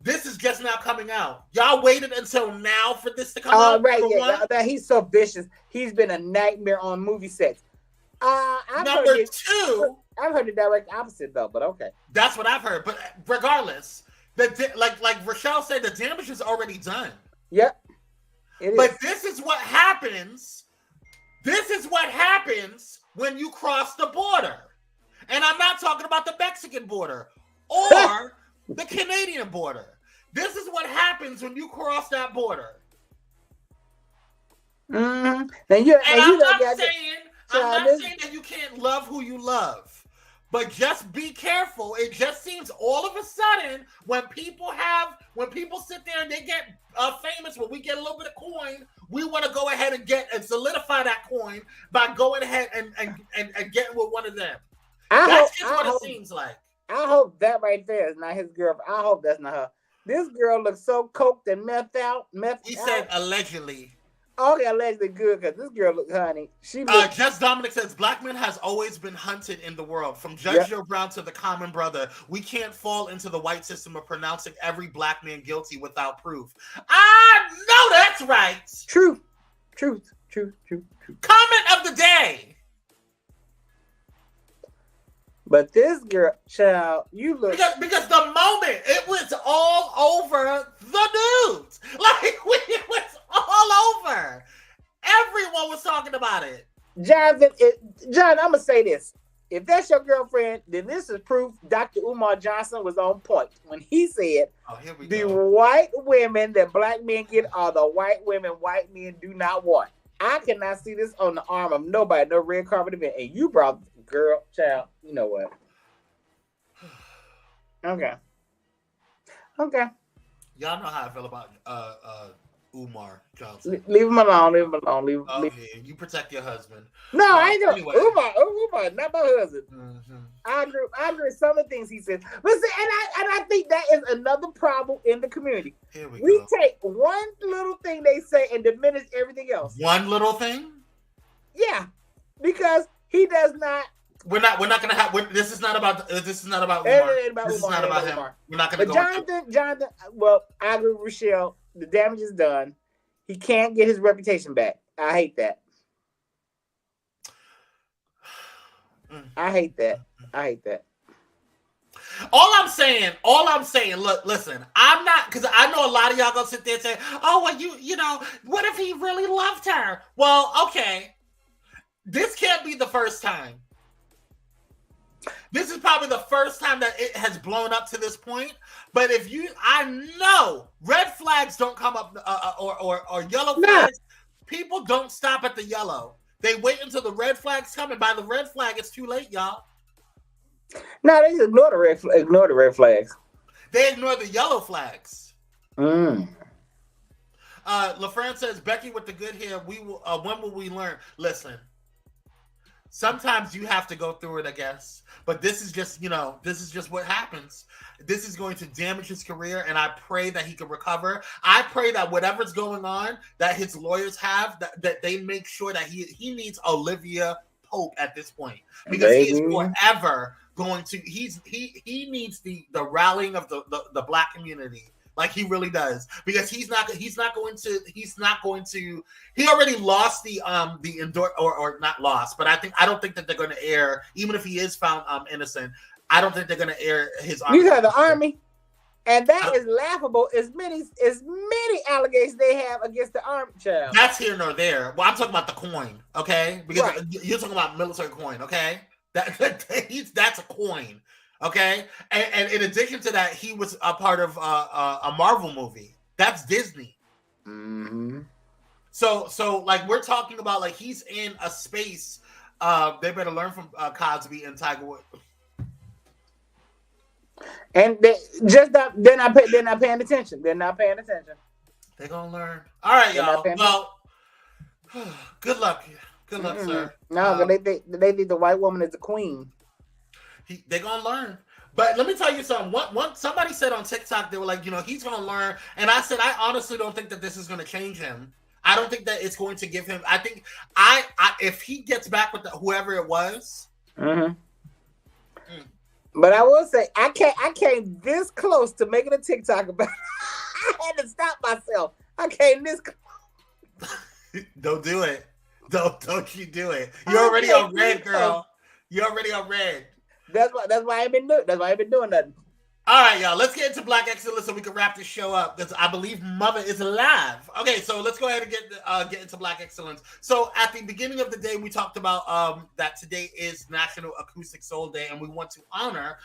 this is just now coming out. Y'all waited until now for this to come out. Right, yeah, he's so vicious. He's been a nightmare on movie sets. Number two, I've heard the direct opposite though, but okay. That's what I've heard. But regardless, like Rochelle said, the damage is already done. Yep. But this is what happens. This is what happens when you cross the border. And I'm not talking about the Mexican border or the Canadian border. This is what happens when you cross that border. Mm-hmm. I'm not saying that you can't love who you love. But just be careful. It just seems all of a sudden when people sit there and they get famous, when we get a little bit of coin, we want to go ahead and solidify that coin by going ahead and getting with one of them. That's just what it seems like. I hope that right there is not his girlfriend. I hope that's not her. This girl looks so coked and methed out. He said allegedly. Okay, allegedly good because this girl look, honey. Just Dominic says black men has always been hunted in the world, from Judge Joe Brown to the common brother. We can't fall into the white system of pronouncing every black man guilty without proof. I know that's right. Truth. Comment of the day. But this girl, child, you look because the moment it was all over the news, like it was all over. Everyone was talking about it. Jonathan, John, I'm gonna say this: if that's your girlfriend, then this is proof. Dr. Umar Johnson was on point when he said, "The white women that black men get are the white women white men do not want." I cannot see this on the arm of nobody, no red carpet event, and you brought. Girl, child, you know what? Okay. Y'all know how I feel about Umar Johnson. Leave him alone. You protect your husband. No, I ain't doing anyway. Umar, not my husband. Mm-hmm. I agree with some of the things he says. Listen, and I think that is another problem in the community. We take one little thing they say and diminish everything else. One little thing? Yeah, because he does not. We're not gonna have. This is not about Umar. This is not about him. We're not gonna go. Jonathan. Well, I agree with Rochelle. The damage is done. He can't get his reputation back. I hate that. I hate that. All I'm saying, look, listen, I'm not, because I know a lot of y'all gonna sit there and say, oh, well, you know, what if he really loved her? Well, okay. This can't be the first time. This is probably the first time that it has blown up to this point. But I know red flags don't come up, or yellow flags. People don't stop at the yellow. They wait until the red flags come, and by the red flag, it's too late, y'all. No, they just ignore the red flags. They ignore the yellow flags. LaFran says, Becky with the good hair, when will we learn? Listen, sometimes you have to go through it, I guess. But this is just what happens. This is going to damage his career, and I pray that he can recover. I pray that whatever's going on, that his lawyers have, that they make sure that he needs Olivia Pope at this point. Because he is forever going to, he needs the rallying of the Black community. Like he really does, because he already lost the endorse, or not lost, but I don't think that they're going to air, even if he is found innocent. I don't think they're going to air his army. You have the army, and that is laughable. As many allegations they have against the army, child. That's here nor there. Well, I'm talking about the coin, okay? Because you're talking about military coin, okay? That's a coin. Okay, and in addition to that, he was a part of a Marvel movie. That's Disney. Mm-hmm. So like we're talking about, like he's in a space. They better learn from Cosby and Tiger Woods. And they're not paying attention. They're not paying attention. They're gonna learn. All right, y'all. Well, good luck. Good luck, sir. No, they think the white woman is the queen. They're gonna learn. But let me tell you something. What somebody said on TikTok, they were like, he's gonna learn. And I said, I honestly don't think that this is gonna change him. I don't think that it's going to give him. I think if he gets back with whoever it was. Mm-hmm. But I will say, I came this close to making a TikTok about it. I had to stop myself. I came this close. Don't do it. Don't you do it. You're already on red, girl. You're already on red. That's why I ain't been doing nothing. All right, y'all. Let's get into Black Excellence so we can wrap this show up, because I believe Mother is live. Okay, so let's go ahead and get into Black Excellence. So at the beginning of the day, we talked about that today is National Acoustic Soul Day, and we want to honor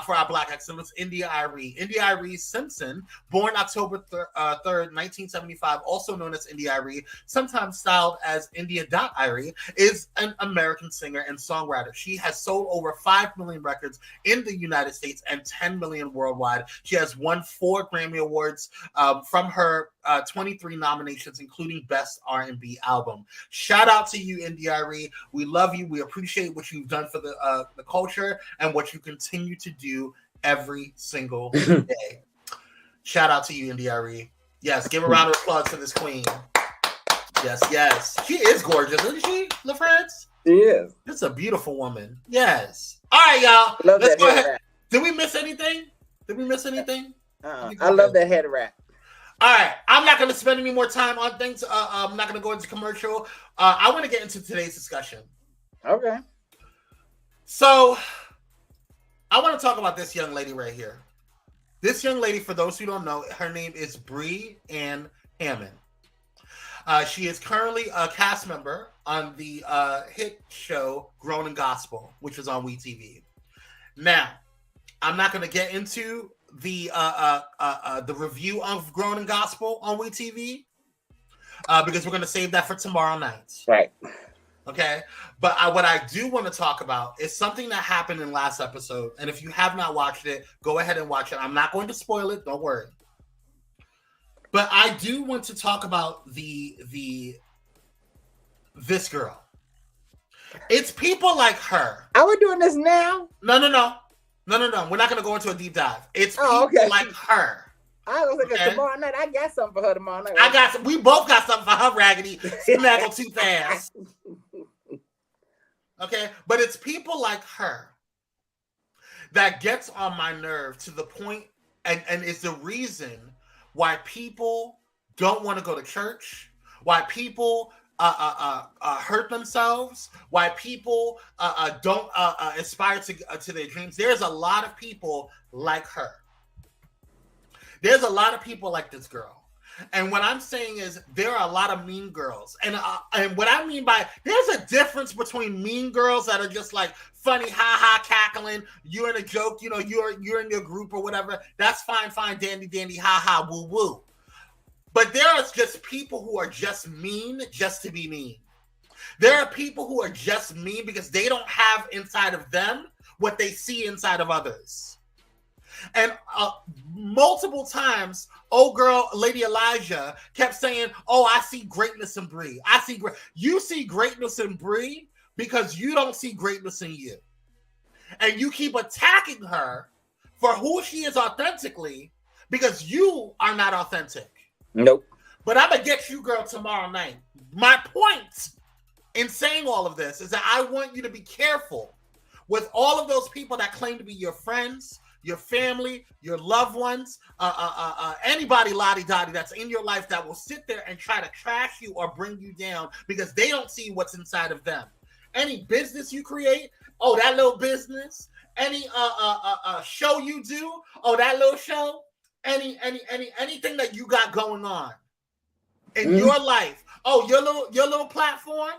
for our Black Excellence India Arie. India Arie Simpson, born October 3rd, 1975, also known as India Arie, sometimes styled as India.Arie, is an American singer and songwriter. She has sold over 5 million records in the United States and 10 million worldwide. She has won 4 Grammy Awards from her 23 nominations, including Best R&B Album. Shout out to you, India Arie. We love you. We appreciate what you've done for the culture and what you continue to do every single day. Shout out to you, India Arie. Yes, give a round of applause to this queen. Yes. She is gorgeous, isn't she, LaFrance? She is. It's a beautiful woman. Yes. All right, y'all. Let's go ahead. Did we miss anything? I love that head wrap. All right. I'm not going to spend any more time on things. I'm not going to go into commercial. I want to get into today's discussion. Okay. So I want to talk about this young lady right here. This young lady, for those who don't know, her name is Bree Ann Hammond. She is currently a cast member on the hit show Grown in Gospel, which is on WeTV. Now, I'm not going to get into the review of Grown in Gospel on WeTV because we're going to save that for tomorrow night. Right. Okay. But what I do want to talk about is something that happened in last episode. And if you have not watched it, go ahead and watch it. I'm not going to spoil it. Don't worry. But I do want to talk about this girl. It's people like her. Are we doing this now? No. We're not going to go into a deep dive. It's people like her. I was thinking tomorrow night. I got something for her tomorrow night. We both got something for her, Raggedy. Snaggle too fast. Okay, but it's people like her that gets on my nerve to the point, and it's the reason why people don't want to go to church, why people hurt themselves, why people don't aspire to their dreams. There's a lot of people like her. There's a lot of people like this girl. And what I'm saying is there are a lot of mean girls. And what I mean by, there's a difference between mean girls that are just like funny, ha-ha, cackling. You're in a joke, you know, you're in your group or whatever. That's fine, dandy, ha-ha, woo-woo. But there are just people who are just mean just to be mean. There are people who are just mean because they don't have inside of them what they see inside of others. And multiple times, old girl, Lady Elijah, kept saying, "Oh, I see greatness in Bree. I see you see greatness in Bree because you don't see greatness in you, and you keep attacking her for who she is authentically because you are not authentic." Nope. But I'm gonna get you, girl, tomorrow night. My point in saying all of this is that I want you to be careful with all of those people that claim to be your friends, your family, your loved ones, anybody lottie-dottie that's in your life that will sit there and try to trash you or bring you down because they don't see what's inside of them. Any business you create, oh, that little business. Any show you do, oh, that little show. Anything that you got going on in your life, oh, your little platform.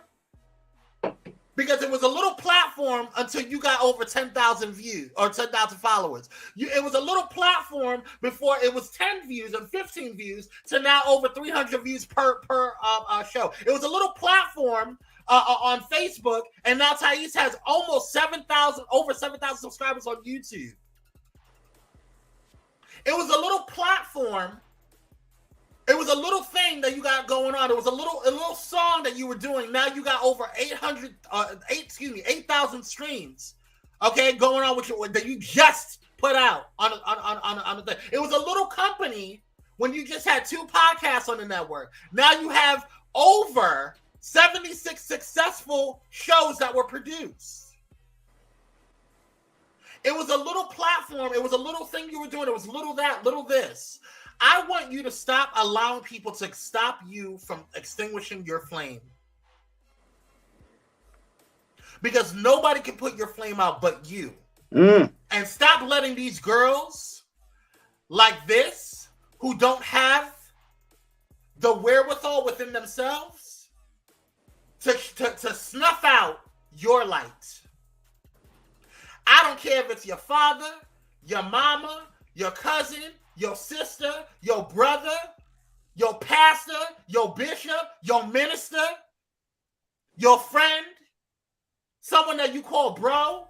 Because it was a little platform until you got over 10,000 views or 10,000 followers. It was a little platform before it was 10 views and 15 views to now over 300 views per show. It was a little platform on Facebook, and now Thais has almost over 7,000 subscribers on YouTube. It was a little platform. It was a little thing that you got going on. It was a little song that you were doing. Now you got over 8,000 streams. Okay, going on with that you just put out on the thing. It was a little company when you just had 2 podcasts on the network. Now you have over 76 successful shows that were produced. It was a little platform. It was a little thing you were doing. It was little that, little this. I want you to stop allowing people to stop you from extinguishing your flame. Because nobody can put your flame out but you. And stop letting these girls like this, who don't have the wherewithal within themselves, to snuff out your light. I don't care if it's your father, your mama, your cousin, your sister, your brother, your pastor, your bishop, your minister, your friend, someone that you call bro,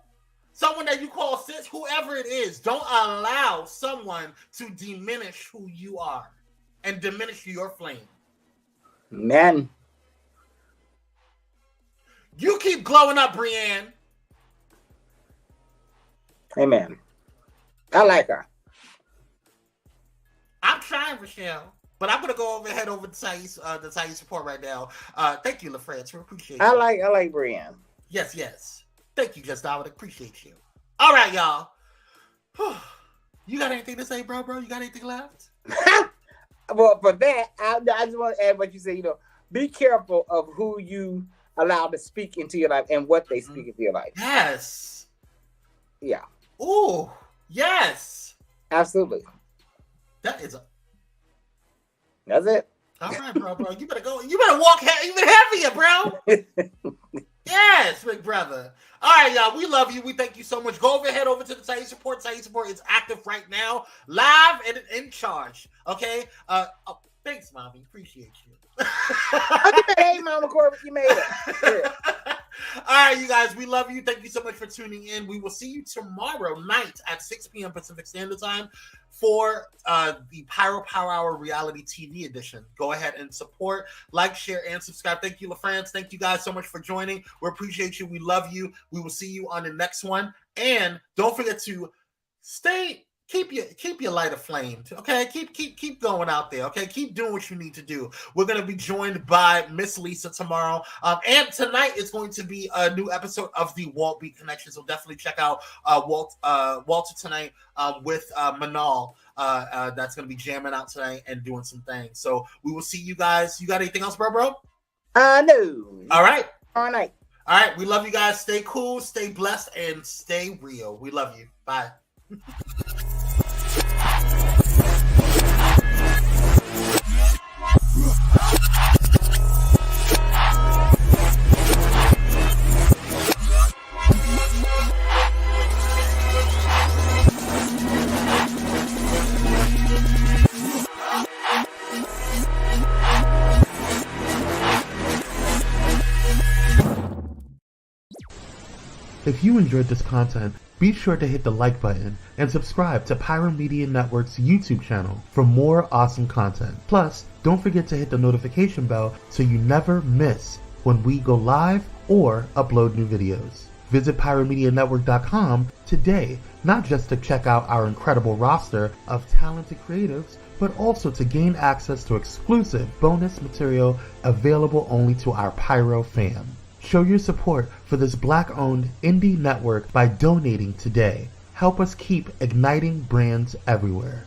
someone that you call sis, whoever it is. Don't allow someone to diminish who you are and diminish your flame. Man. You keep glowing up, Brienne. Amen. I like her. I'm trying, Rochelle, but I'm gonna head over to the Thais report right now. Thank you, LaFrance. We appreciate you. I like Brienne. Yes. Thank you, Just Dominic. Appreciate you. All right, y'all. You got anything to say, bro? You got anything left? Well, for that, I just want to add what you said. Be careful of who you allow to speak into your life and what they speak into your life. Yes. Yeah. Ooh. Yes. Absolutely. That's it. All right, bro. You better go. You better walk even heavier, bro. Yes, big brother. All right, y'all. We love you. We thank you so much. Go head over to the Thais Report. Thais Report is active right now, live and in charge. Okay. Thanks, mommy. Appreciate you. Hey, Mama Corbett, you made it. Yeah. All right, you guys, we love you. Thank you so much for tuning in. We will see you tomorrow night at 6 p.m. Pacific Standard Time for the Pyro Power Hour reality TV edition. Go ahead and support, like, share, and subscribe. Thank you, LaFrance. Thank you guys so much for joining. We appreciate you. We love you. We will see you on the next one. And don't forget to keep your light aflame. Okay, keep going out there. Okay, keep doing what you need to do. We're gonna be joined by Miss Lisa tomorrow, and tonight is going to be a new episode of the Walt Beat Connection. So definitely check out Walter tonight with Manal. That's gonna be jamming out tonight and doing some things. So we will see you guys. You got anything else, bro? No. All right. All right. All right. We love you guys. Stay cool, stay blessed, and stay real. We love you. Bye. If you enjoyed this content, be sure to hit the like button and subscribe to Pyro Media Network's YouTube channel for more awesome content. Plus, don't forget to hit the notification bell so you never miss when we go live or upload new videos. Visit pyromedianetwork.com today, not just to check out our incredible roster of talented creatives, but also to gain access to exclusive bonus material available only to our Pyro fam. Show your support for this Black-owned indie network by donating today. Help us keep igniting brands everywhere.